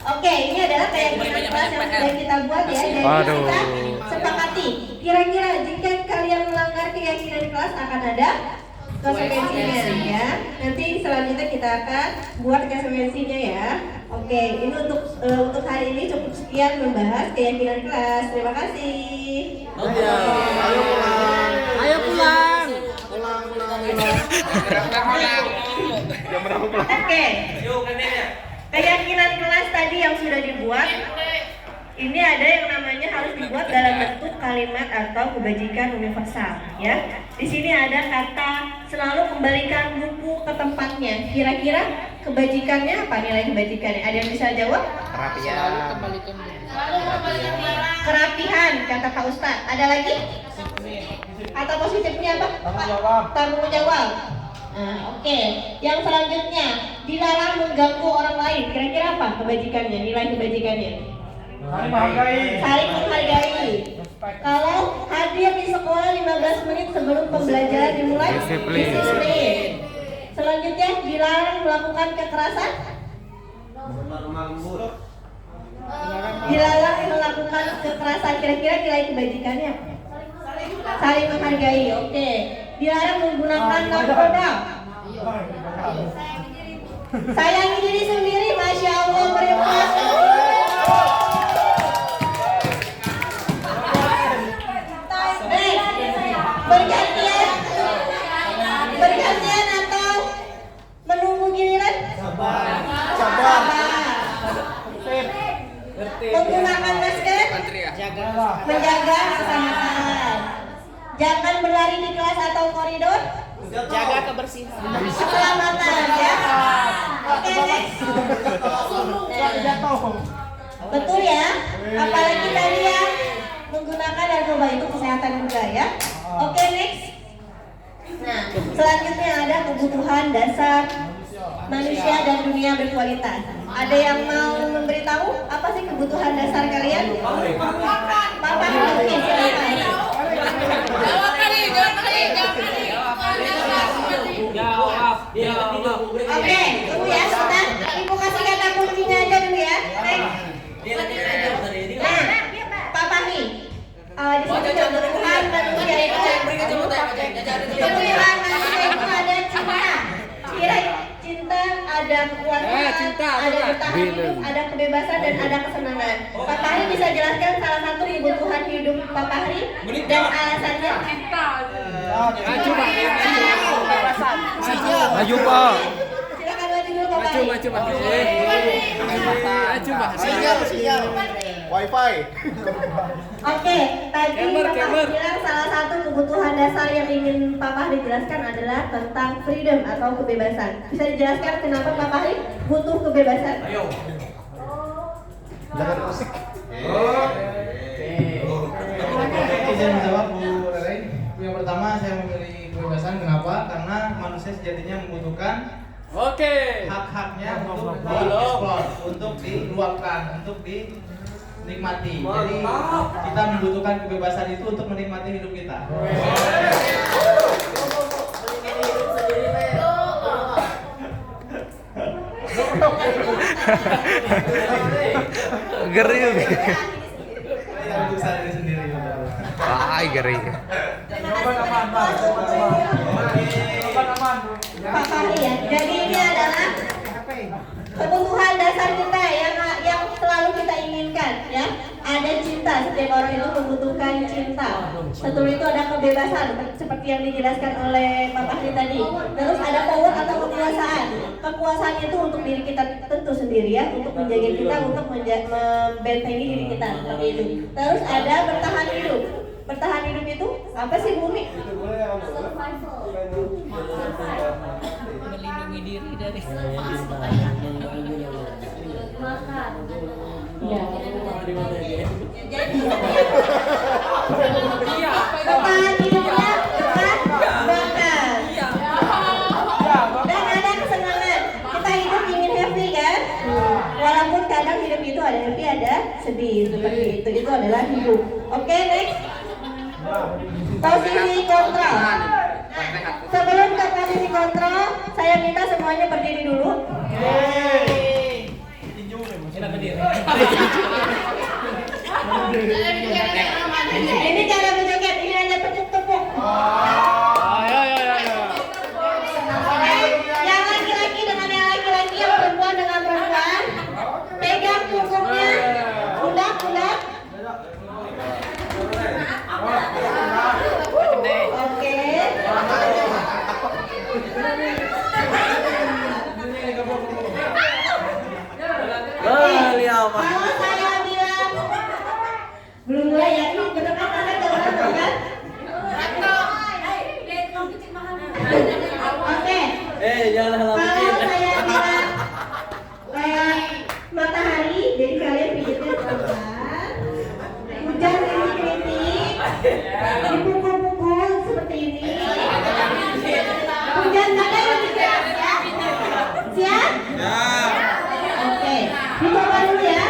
Oke, ini adalah keyakinan kelas yang sudah kita buat ya. Jadi kita sepakati. Kira-kira jika kalian melanggar keyakinan kelas akan ada konsekuensinya ya. Nanti selanjutnya kita akan buat konsekuensinya ya. Oke, ini untuk hari ini cukup sekian membahas keyakinan kelas. Terima kasih. Ayo pulang. Oke. Keyakinan kelas tadi yang sudah dibuat, ini ada yang namanya harus dibuat dalam bentuk kalimat atau kebajikan universal ya. Di sini ada kata selalu kembalikan buku ke tempatnya. Kira-kira kebajikannya apa, nilai kebajikannya? Ada yang bisa jawab? Kerapihan kata Pak Ustadz. Ada lagi? Kata positifnya apa? Tanggung jawab. Nah, oke. Yang selanjutnya dilarang mengganggu orang lain. Kira-kira apa kebajikannya? Nilai kebajikannya? Saling menghargai. Kalau hadir di sekolah 15 menit sebelum pembelajaran dimulai, disiplin. Selanjutnya dilarang melakukan kekerasan. Dilarang melakukan kekerasan. Kira-kira nilai kebajikannya apa? Saling menghargai. Oke. Dilarang menggunakan narkoba. Sayangi diri sendiri. Masya Allah, berprestasi. Bergantian atau menunggu giliran? Sabar. Menggunakan masker, menjaga kesehatan. Jangan berlari di kelas atau koridor, Jaga kebersihan. keselamatan ya. Oke, next. Betul ya. Apalagi tadi yang menggunakan narkoba itu kesehatan juga ya. Oke, next. Nah, selanjutnya ada kebutuhan dasar manusia dan dunia berkualitas. Ada yang mau memberitahu apa sih kebutuhan dasar kalian? Makan, oke, silakan. Oke, tunggu ya, sebentar. Ibu kasih kata kuncinya aja dulu ya. Nah, Pak Fahmi, di sini kebutuhan manusia itu kebutuhan manusia itu ada cinta. Kira cinta, ada kekuasaan, ada bertahan hidup, ada kebebasan dan ada kesenangan. Pak Fahri bisa jelaskan salah satu kebutuhan hidup Pak Fahri dan alasannya? Maju Pak. Maju Pak. Silakan maju dulu Pak Fahri. Maju Pak. Sinyal. Wifi. Oke, tadi Bapak bilang salah satu kebutuhan dasar yang ingin Pak Fahri jelaskan adalah tentang freedom atau kebebasan. Bisa dijelaskan kenapa Pak Fahri butuh kebebasan? Ayo. Jangan musik. Izin menjawab Bu Rere. Yang pertama saya memilih kebebasan. Kenapa? Karena manusia sejatinya membutuhkan hak-haknya untuk dieksplor, untuk diluapkan, untuk dinikmati. Jadi kita membutuhkan kebebasan itu untuk menikmati hidup kita. Geri. Untuk saya sendiri. Geri. Pak Fahri ya. Jadi ini adalah kebutuhan dasar kita yang selalu kita inginkan ya. Ada cinta, setiap orang itu membutuhkan cinta. Setelah itu ada kebebasan seperti yang dijelaskan oleh Pak Fahri tadi. Terus ada power atau kekuasaan. Kekuasaan itu untuk diri kita tentu sendiri ya, untuk menjaga kita, untuk membentengi diri kita seperti itu. Terus ada bertahan hidup. Bertahan hidup itu apa sih Bumi? Melindungi diri dari Ya. Bertahan hidupnya dengan makan. Dan ada kesenangan. Kita hidup ingin happy kan? Walaupun kadang hidup itu ada happy, ada sedih. Seperti itu. Itu adalah hidup. Oke, next. Posisi kontrol. Sebelum ke posisi kontrol, saya minta semuanya berdiri dulu. Ini cara menjoget, ini hanya tepuk-tepuk. Yang laki-laki dengan yang laki-laki, yang perempuan dengan perempuan. Pegang punggungnya, pundak. Oke. Kalau saya bilang belum mulai ya, ini berdekatan kan? Oke. Kalau saya bilang kayak matahari, jadi kalian pijitnya pelan-pelan. Hujan rintik-rintik, dipukul-pukul seperti ini. Hujan badai lebih keras ya. Siap? Oke, dicoba dulu ya.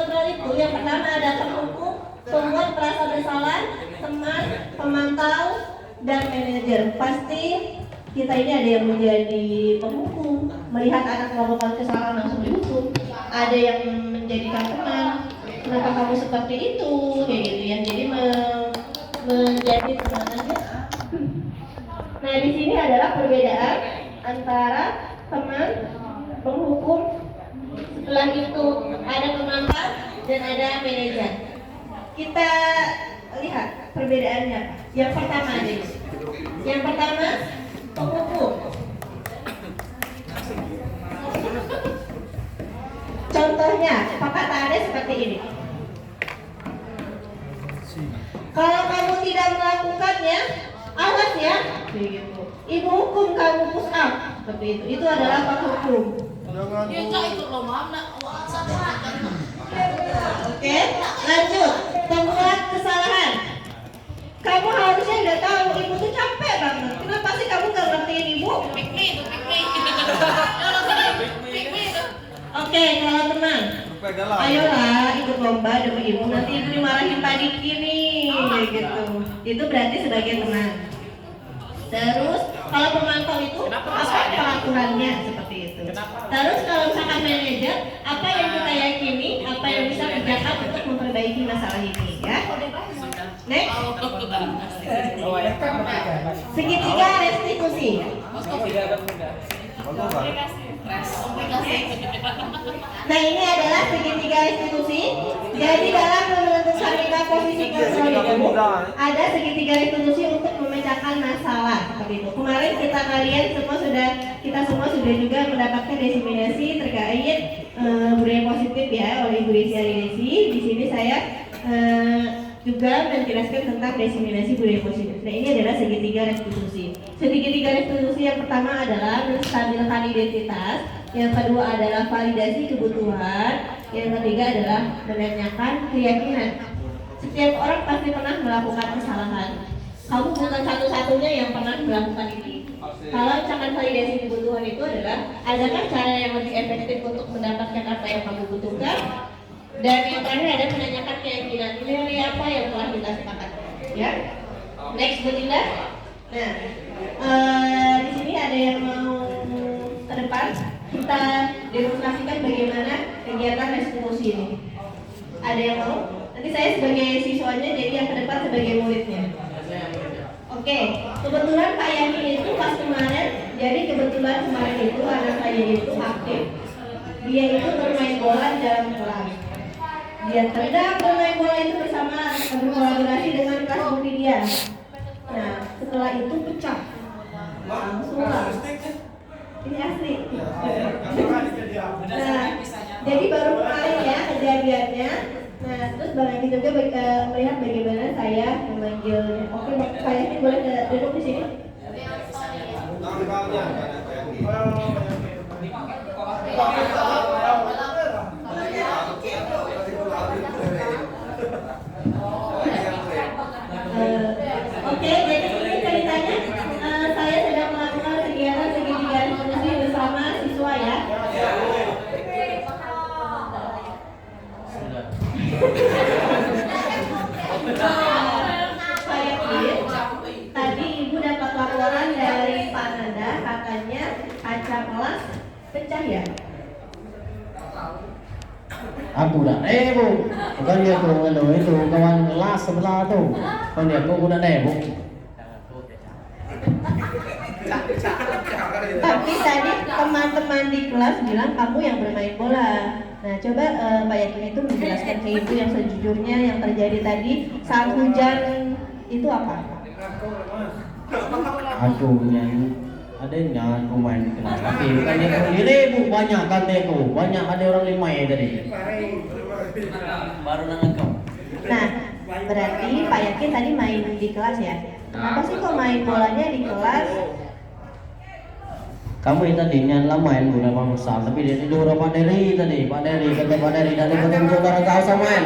kontrol itu yang pertama ada penghukum, pembuat merasa bersalah, teman, pemantau, dan manajer. Pasti kita ini ada yang menjadi penghukum, melihat anak melakukan kesalahan langsung dihukum. Ada yang menjadikan teman, kenapa kamu seperti itu, kayak gitu ya. Jadi menjadi teman aja. Nah, di sini adalah perbedaan antara teman, penghukum, setelah itu ada pemantau dan ada manajer. Kita lihat perbedaannya. Yang pertama nih. Yang pertama penghukum. Contohnya, perkataannya seperti ini. Kalau kamu tidak melakukannya, awas ya. Begitu. Ibu hukum kamu push up. Seperti itu. Itu adalah penghukum. Ya enggak itu loh, maaf nak. Oke, lanjut. Pembuat kesalahan. Kamu harusnya udah tahu ibu tuh capek banget. Kenapa sih kamu gak ngertiin ibu? Pick me itu, pick me. Pick me itu. Oke, kalau teman, ayolah ikut lomba demi ibu. Nanti ibu dimarahin Pak Diki nih, kayak gitu. Itu berarti sebagai teman. Terus kalau pemantau itu apa peraturannya seperti itu. Terus kalau misalkan manajer, apa yang kita yakini, apa yang bisa kerjakan untuk memperbaiki masalah ini, ya. Next. Segitiga restitusi. Nah, ini adalah segitiga restitusi. Jadi dalam menentukan kita posisi kontrol itu ada segitiga restitusi untuk memecahkan masalah seperti itu. Kemarin kita semua sudah juga mendapatkan diseminasi terkait budaya positif ya oleh Ibu Desi Aridesi. Di sini saya juga menjelaskan tentang diseminasi budaya positif. Nah, ini adalah segitiga restitusi. Segitiga restitusi yang pertama adalah menstabilkan identitas, yang kedua adalah validasi kebutuhan, yang ketiga adalah menanyakan keyakinan. Setiap orang pasti pernah melakukan kesalahan. Kamu bukan satu-satunya yang pernah melakukan ini. Kalau misalkan validasi kebutuhan itu adalah adakah cara yang lebih efektif untuk mendapatkan apa yang kamu butuhkan? Dan yang terakhir ada menanyakan keyakinan, nilai apa yang telah kita sepakati, ya. Next, Bu Dinda. Nah, di sini ada yang mau ke depan kita demonstrasikan bagaimana kegiatan restitusi ini. Ada yang mau? Nanti saya sebagai siswanya, jadi yang ke depan sebagai muridnya. Oke, kebetulan Pak Yani itu pas kemarin, jadi kebetulan kemarin itu anak saya itu aktif. Dia itu bermain bola di dalam kelas. Dia tendang bermain bola itu bersama berkolaborasi dengan kelas bukti dia. Nah, setelah itu pecah. Langsung lah. Ini asli. Nah, jadi baru kemarin ya kejadiannya. Nah, terus Bang Egi juga melihat bagaimana saya memanggilnya. Oke, Pak Yani boleh duduk di sini. Oke, jadi ini ceritanya saya sedang melakukan kegiatan segitiga restitusi bersama siswa ya. Tadi Ibu dapat laporan dari Pak Nanda, katanya kaca kelas pecah ya? Aku udah Bu. Bukan dia tuh itu kawan kelas sebelah tuh. Kan dia aku udah Bu. Tapi tadi teman-teman di kelas bilang kamu yang bermain bola. Nah, coba Pak Yakin itu menjelaskan ke Ibu yang sejujurnya yang terjadi tadi saat hujan itu apa? Aku yang adanya aku main di kelas. Tapi bukan dia sendiri Bu, banyak kan aku. Banyak ada orang 5 ya tadi. Baru nangkep. Nah, berarti Pak Yakin tadi main di kelas ya? Kenapa sih kok main bolanya di kelas? Kamu itu tadinya lah main bola futsal, tapi dia tidur Pak Dery tadi. Pak Dery kata Pak Dery dari ketemu saudara kau sama main.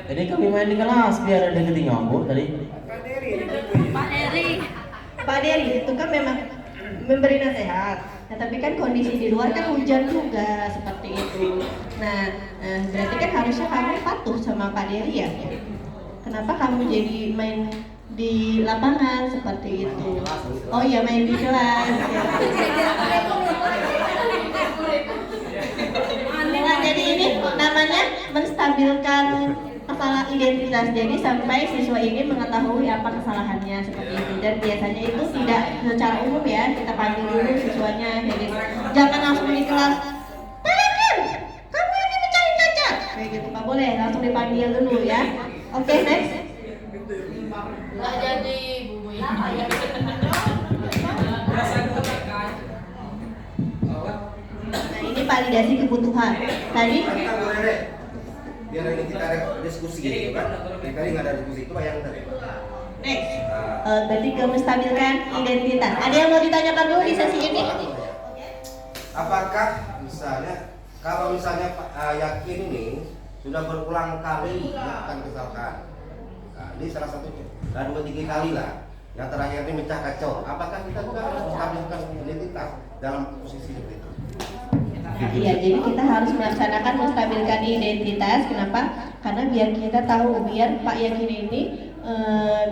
Jadi kami main di kelas biar ada ketinggalan Bu tadi. Pak Dery itu kan memang memberi nasihat. Nah, tapi kan kondisi di luar kan hujan juga seperti itu. Nah, berarti kan harusnya kamu patuh sama Pak Dery ya. Kenapa kamu jadi main di lapangan seperti itu? Oh iya, main di kelas. Nah, jadi ini namanya menstabilkan masalah identitas. Jadi sampai siswa ini mengetahui apa kesalahannya seperti itu. Dan biasanya itu tidak secara umum ya, kita panggil dulu siswanya. Jadi jangan langsung di kelas, "Tangan, kamu ini mecahin kaca." Kayak gitu, nggak boleh, langsung dipanggil dulu ya. Oke, next. Nggak jadi Bu ya. Nah, ini validasi kebutuhan. Tadi Biar ini kita ada diskusi gitu kan. Tadi nggak ada diskusi itu yang tadi. next. Berarti menstabilkan identitas. Ada yang mau ditanyakan dulu di sesi ini? Apakah misalnya kalau misalnya Yakin ini sudah berulang kali melakukan kesalahan, nah, ini salah satunya, dan 2-3 kali lah. Yang terakhir ini mecah kacau. Apakah kita juga harus menstabilkan identitas dalam posisi seperti itu? Iya, jadi kita harus melaksanakan menstabilkan identitas. Kenapa? Karena biar kita tahu, biar Pak Yakin ini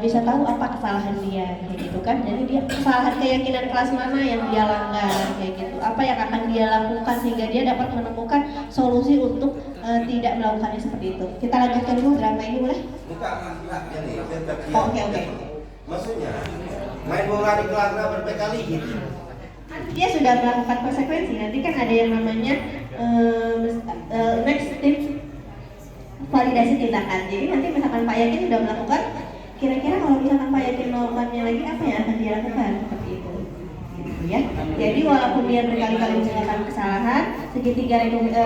bisa tahu apa kesalahan dia, kayak gitu kan. Jadi dia kesalahan keyakinan kelas mana yang dia langgar, kayak gitu. Apa yang akan dia lakukan sehingga dia dapat menemukan solusi untuk tidak melakukannya seperti itu. Kita lanjutkan dulu drama ini boleh? Bukan, ini. Oke. Maksudnya main bola di kelas berkali gitu. Dia sudah melakukan konsekuensi. Nanti kan ada yang namanya next step validasi tindakan. Jadi nanti misalkan Pak Yakin sudah melakukan, kira-kira kalau misalkan Pak Yakin melakukannya lagi, apa yang akan dia lakukan seperti itu, gitu ya. Jadi walaupun dia berkali-kali melakukan kesalahan, segitiga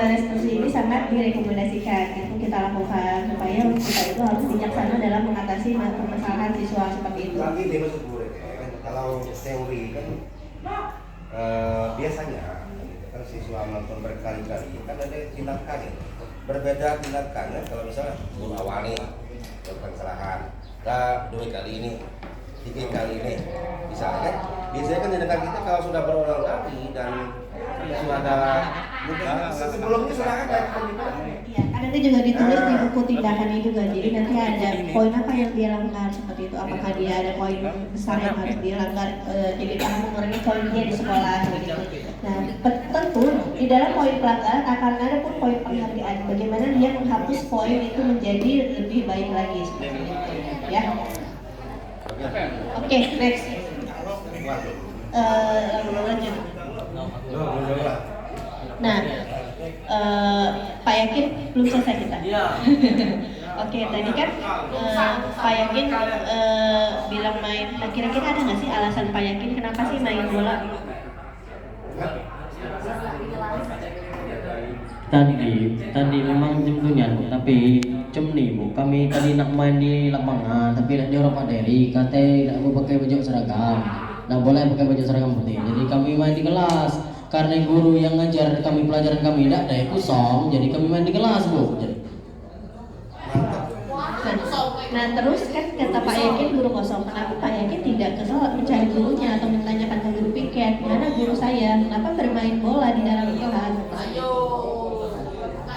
restitusi ini sangat direkomendasikan. Itu kita lakukan supaya kita itu harus bijaksana dalam mengatasi permasalahan siswa seperti itu. Lagi dia masuk murid ya. Kalau teori kan biasanya kan siswa nonton berkali-kali kan ada tindakan ya. Berbeda tindakannya kalau misalnya guru awalnya melakukan kesalahan, dah 2 kali ini, 3 kali ini, misalnya kan biasanya kan tindakan kita kalau sudah berulang kali dan sudah ada sebelumnya sudah ada Iya, kan nanti juga ditulis di buku tindakannya juga. Jadi nanti ada poin apa yang dia langgar seperti itu. Apakah dia ada poin besar yang harus dia langgar? Jadi akan mengurangi poin dia di sekolah begitu. Nah, tentu di dalam poin pelanggaran akan ada pun poin penghargaan. Bagaimana dia menghapus poin itu menjadi lebih baik lagi seperti itu. Ya. Oke, next. Lanjut. Nah, Pak Yakin belum selesai kita. Oke, tadi kan Pak Yakin bilang main. Nah, kira-kira ada nggak sih alasan Pak Yakin kenapa sih main bola? Tadi memang jam dunian Bu, tapi jam nih Bu, kami tadi nak main di lapangan, tapi nak diorang Pak Dery katanya nak pakai baju seragam, nak boleh pakai baju seragam putih. Jadi kami main di kelas, karena guru yang ngajar kami pelajaran kami tidak ada kosong, jadi kami main di kelas Bu. Nah, terus kan kata Pak Yakin guru kosong. Kenapa Pak Yakin tidak kesal mencari gurunya atau menanyakan ke guru piket, mana guru saya? Kenapa bermain bola di dalam kelas?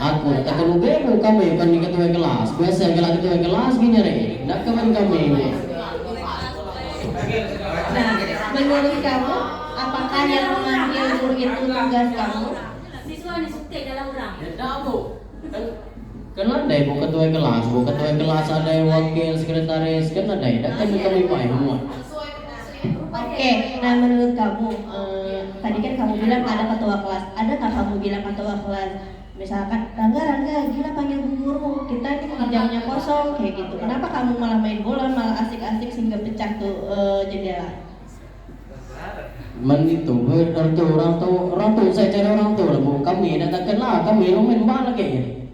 Aku tak perlu bebo kami kan di ketua kelas. Biasa kalau ketua kelas gini re, nak kawan kami. Nah, menurut kamu, apakah yang memanggil guru itu tugas kamu? Siswa ini suka dalam orang. Tidak Bu. Kan ada Bu ketua kelas, Bu ketua kelas ada yang wakil sekretaris, kan ada. Tidak kan kami main semua. Oke, nah menurut kamu, tadi kan kamu bilang ada ketua kelas, ada nggak kamu bilang ketua kelas? Misalkan, Rangga, gila panggil bu guru, kita ini jamnya kosong, kayak gitu. Kenapa kamu malah main bola, malah asik-asik sehingga pecah tuh jendela? Man itu, orang tua, saya cari orang tua lah Bu. Kami tidak kenal, kami main bola kayaknya.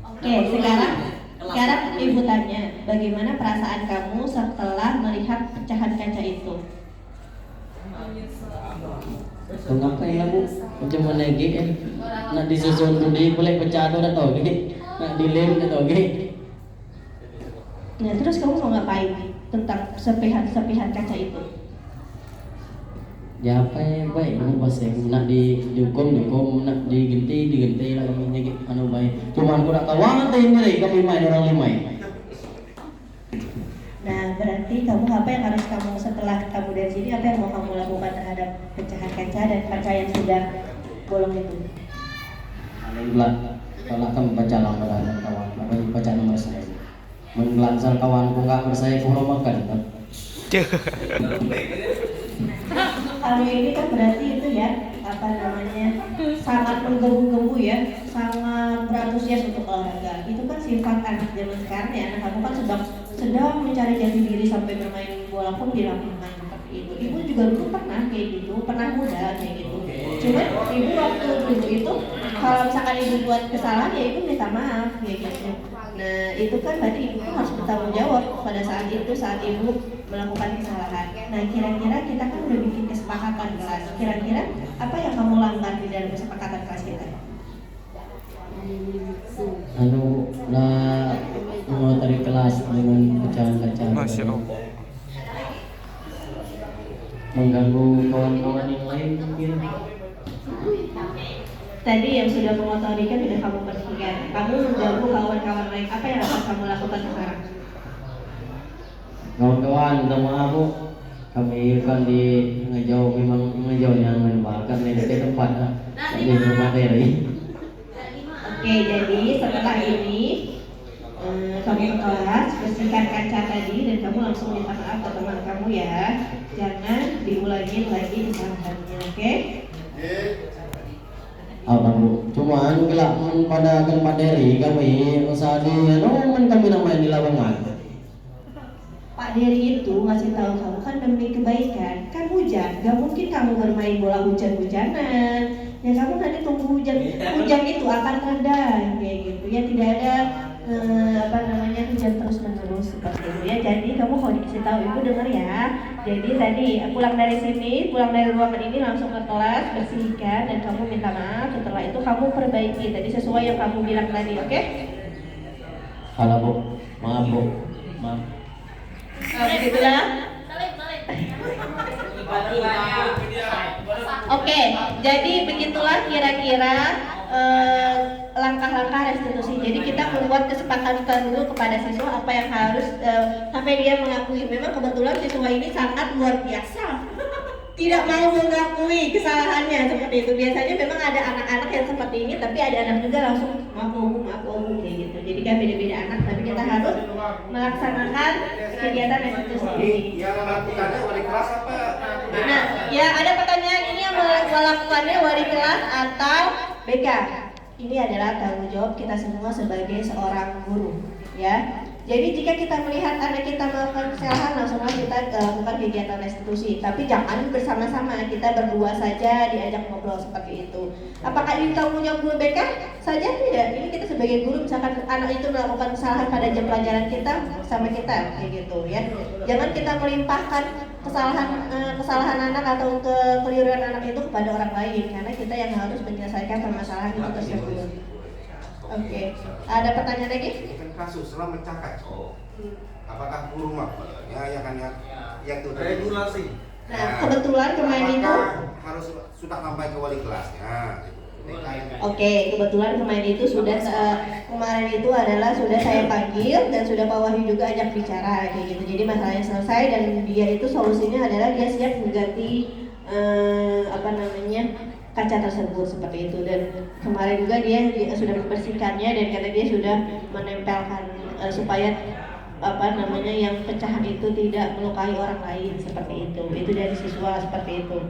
Oke, sekarang ibu tanya, bagaimana perasaan kamu setelah melihat pecahan kaca itu? Ngapain lah Bu? Macam mana lagi kan? Nak disusun budi boleh pecah tu dah tahu ke? Nak dilem dah tahu ke? Nah, terus kamu mau ngapain tentang serpihan kaca itu? Ya apa yang baik anu bahasa nak dihukum nak digenti lagi anu baik. Cuman aku nak kawan teh ini kami main orang lima. Nah, berarti kamu apa yang harus kamu setelah kamu dari sini, apa yang mau kamu lakukan terhadap pecahan kaca dan kaca yang sudah bolong itu? Kalau kamu baca lah pada kawan, apa baca nomor saya. Mengelansar kawanku nggak bersaya kuromakan. Kalau ini kan berarti itu ya, apa namanya, sangat menggebu-gebu ya, sangat berantusias untuk olahraga. Itu kan sifat anak zaman sekarang ya. Anak kamu kan sedang mencari jati diri sampai bermain bola pun di lapangan seperti itu. Ibu juga dulu pernah kayak gitu, pernah muda kayak gitu. Cuman ibu waktu dulu itu kalau misalkan ibu buat kesalahan ya ibu minta maaf kayak gitu. Nah itu kan berarti ibu harus bertanggung jawab pada saat itu saat ibu melakukan kesalahan. Nah kira-kira kita kan udah bikin kesepakatan kelas. Kira-kira apa yang kamu langgar di dalam kesepakatan kelas kita? Anu lah mau dari kelas dengan pecahan kaca. Masya Allah. Mengganggu kawan-kawan yang lain mungkin. Tadi yang sudah mengotori kan sudah kamu bersihkan. Kamu mengganggu kawan-kawan lain. Apa yang akan kamu lakukan sekarang? Kawan-kawan, minta maaf Bu. Kami kan di ngejauh memang ngejauhnya menyebarkan dari tempat di materi. Oke, jadi setelah ini kamu ke kelas bersihkan kaca tadi dan kamu langsung minta maaf ke teman kamu ya. Jangan diulangin lagi kesalahannya, oke? Apa Bu? Cuman gelak pada materi kami usaha di anu kami namanya di lapangan. Pak Dery itu ngasih tahu kamu kan demi kebaikan. Kan hujan, gak mungkin kamu bermain bola hujan-hujanan. Ya kamu nanti tunggu hujan itu akan reda kayak gitu. Ya tidak ada apa namanya hujan terus menerus seperti itu ya. Jadi kamu kalau dikasih tahu ibu dengar ya. Jadi tadi pulang dari sini, pulang dari ruangan ini langsung ke kelas bersihkan dan kamu minta maaf. Setelah itu kamu perbaiki tadi sesuai yang kamu bilang tadi, oke? Halo Bu, maaf Bu, maaf. Begitulah. Oke, jadi begitulah kira-kira langkah-langkah restitusi. Jadi kita membuat kesepakatan dulu kepada siswa apa yang harus sampai dia mengakui. Memang kebetulan siswa ini sangat luar biasa. Tidak mau mengakui kesalahannya seperti itu. Biasanya memang ada anak-anak yang seperti ini, tapi ada anak juga langsung maaf kayak gitu. Jadi kan beda-beda anak, tapi kita harus melaksanakan kegiatan restitusi ini. Yang melakukannya wali kelas apa? Nah, ya ada pertanyaan ini yang melakukannya wali kelas atau BK. Ini adalah tanggung jawab kita semua sebagai seorang guru, ya. Jadi jika kita melihat anak kita melakukan kesalahan, langsunglah kita lakukan kegiatan restitusi. Tapi jangan bersama-sama, kita berdua saja diajak ngobrol seperti itu. Apakah ini tanggung jawab guru BK? Saja tidak. Ini kita sebagai guru, misalkan anak itu melakukan kesalahan pada jam pelajaran kita, sama kita kayak gitu ya. Jangan kita melimpahkan kesalahan anak atau kekeliruan anak itu kepada orang lain, karena kita yang harus menyelesaikan permasalahan itu tersebut. Oke, ada pertanyaan lagi? Kan kasus setelah mecah kacau. Apakah guru makanya yang itu regulasi? Nah, kebetulan kemarin itu harus sudah sampai ke wali kelasnya. Oke, kebetulan kemarin itu sudah kemarin itu adalah sudah saya panggil dan sudah Pak Wahyu juga ajak bicara kayak gitu. Jadi masalahnya selesai dan dia itu solusinya adalah dia siap mengganti kaca tersebut seperti itu. Dan kemarin juga dia sudah membersihkannya dan karena dia sudah menempelkan supaya yang pecahan itu tidak melukai orang lain seperti itu. Itu dari siswa seperti itu.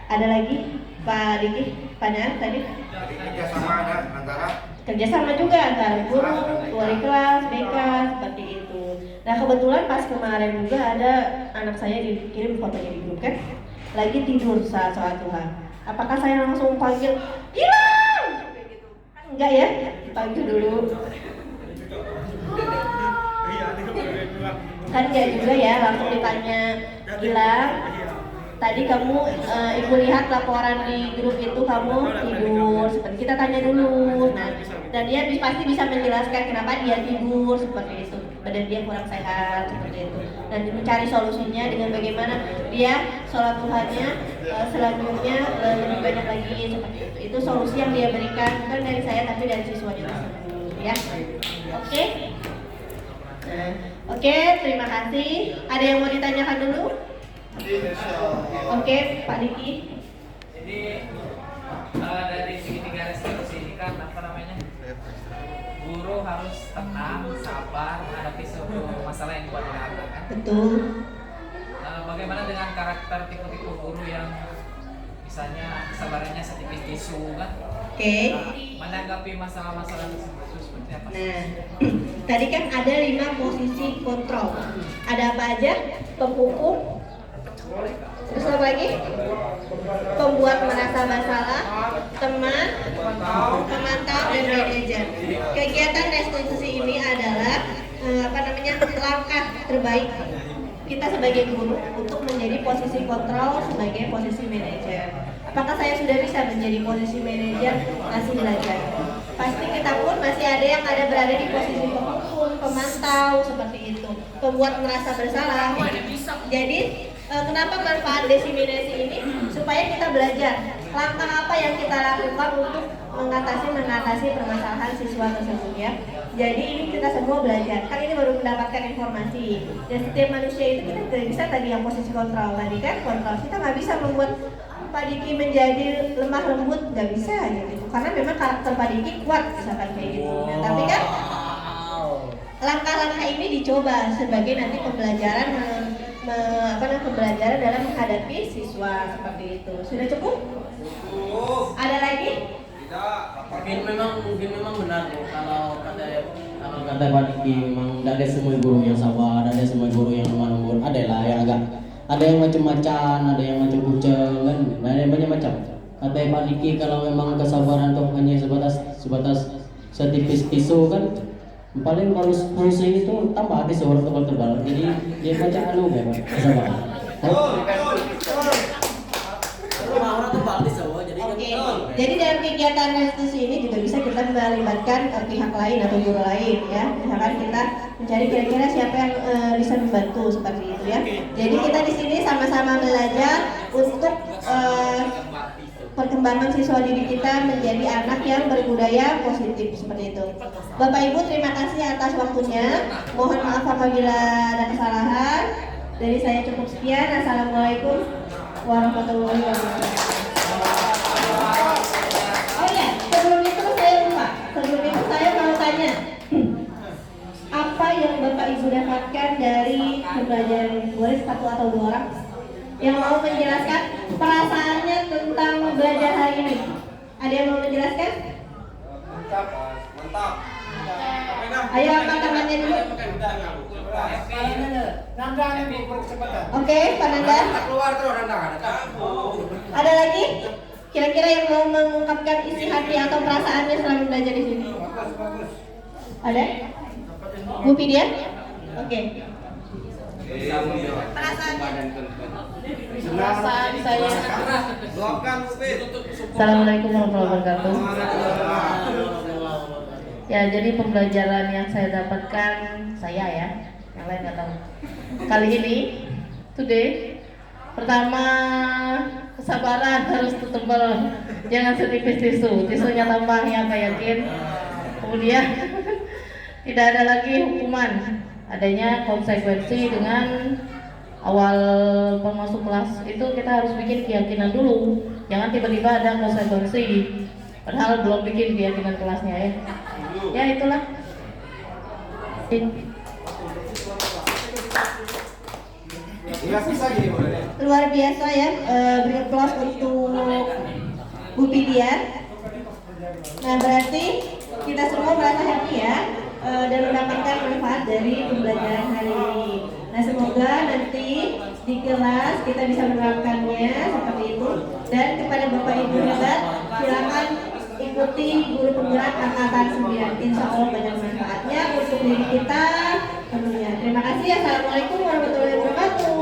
Ada lagi Pak Diki, pertanyaan tadi? Kerjasama ada antara? Kerjasama juga antara guru, wali kelas, BK, seperti itu. Nah kebetulan pas kemarin juga ada anak saya dikirim fotonya di grup kan, lagi tidur saat sholat duha. Apakah saya langsung panggil, hilang? Enggak ya, dipanggil dulu. Kan enggak juga ya, langsung ditanya, hilang. Tadi kamu ibu lihat laporan di grup itu kamu tidur, seperti kita tanya dulu. Nah, dan dia pasti bisa menjelaskan kenapa dia tidur seperti itu. badan dia kurang sehat seperti itu, dan mencari solusinya dengan bagaimana dia sholat duhanya selanjutnya lebih banyak lagi seperti itu. Itu solusi yang dia berikan bukan dari saya tapi dari siswanya tersebut ya. Oke. Nah, oke, terima kasih. Ada yang mau ditanyakan dulu? Oke, Pak Diki. Jadi dari segitiga restitusi ini kan apa namanya, guru harus tenang, sabar menghadapi suatu masalah yang buat diangkat kan. Betul. Bagaimana dengan karakter tipe-tipe guru yang misalnya kesabarannya setipis tisu kan? Oke. Menanggapi masalah-masalah tersebut itu seperti apa? Nah, tadi kan ada 5 posisi kontrol. Ada apa aja? Penghukum. Terus apa lagi? Pembuat merasa bersalah, teman, pemantau, dan manajer. Kegiatan restitusi ini adalah langkah terbaik kita sebagai guru untuk menjadi posisi kontrol sebagai posisi manajer. Apakah saya sudah bisa menjadi posisi manajer? Masih belajar. Pasti kita pun masih ada yang berada di posisi penghukum, pemantau seperti itu, pembuat merasa bersalah. Jadi kenapa manfaat desiminasi ini? Supaya kita belajar langkah apa yang kita lakukan untuk mengatasi permasalahan siswa tersebut ya. Jadi ini kita semua belajar. Kan ini baru mendapatkan informasi. Dan setiap manusia itu kita tidak bisa tadi yang posisi kontrol tadi kan kontrol. Kita nggak bisa membuat Pak Diki menjadi lemah lembut, nggak bisa gitu. Karena memang karakter Pak Diki kuat misalkan kayak gitu. Nah, tapi kan langkah-langkah ini dicoba sebagai nanti pembelajaran pembelajaran dalam menghadapi siswa seperti itu. Sudah cukup? Ada lagi? Mungkin memang benar Bu. Kalau kata Pak Diki memang tidak ada semua guru yang sabar, ada semua guru yang lemah lembut. Ada lah yang ada yang macam-macam, ada yang macam kucing kan, ada yang banyak macam. Kata Pak Diki kalau memang kesabaran tuh hanya sebatas setipis tisu kan, paling kalau pusing itu tambah tisu orang tebal-tebal. Jadi dia macam ya Pak, kesabaran. Jadi dalam kegiatan restitusi ini juga bisa kita melibatkan pihak lain atau guru lain ya. Misalkan kita mencari kira-kira siapa yang bisa membantu seperti itu ya. Jadi kita di sini sama-sama belajar untuk perkembangan siswa didik kita menjadi anak yang berbudaya positif seperti itu. Bapak Ibu terima kasih atas waktunya. Mohon maaf apabila ada kesalahan. Dari saya cukup sekian. Assalamualaikum warahmatullahi wabarakatuh. Oh ya, sebelum itu saya mau tanya, apa yang Bapak Ibu dapatkan dari pembelajaran ini? Boleh satu atau dua orang yang mau menjelaskan perasaannya tentang belajar hari ini? Ada yang mau menjelaskan? Mantap. Ayo angkat tangannya dulu. Oke, Pak Nanda. Keluar terus Nanda. Ada lagi? Kira-kira yang mau mengungkapkan isi hati atau perasaannya selama belajar di sini? Ada? Bu Pidia? Oke. Perasaan saya. Assalamualaikum warahmatullahi wabarakatuh. Ya, jadi pembelajaran yang saya dapatkan, saya ya, yang lain nggak tahu. Kali ini, today, pertama kesabaran harus tebal, jangan setipis tisu, tisunya tambah ya Pak Yakin. Kemudian tidak ada lagi hukuman, adanya konsekuensi dengan awal masuk kelas itu kita harus bikin keyakinan dulu, jangan tiba-tiba ada konsekuensi, padahal belum bikin keyakinan kelasnya ya. Ya itulah. Luar biasa ya, beri aplaus untuk Bu Pidia. Nah berarti kita semua merasa happy ya dan mendapatkan manfaat dari pembelajaran hari ini. Nah semoga nanti di kelas kita bisa menerapkannya seperti itu. Dan kepada Bapak Ibu hebat, silakan ikuti guru penggerak angkatan 9. Insya Allah banyak manfaatnya untuk diri kita tentunya. Terima kasih. Assalamualaikum warahmatullahi wabarakatuh.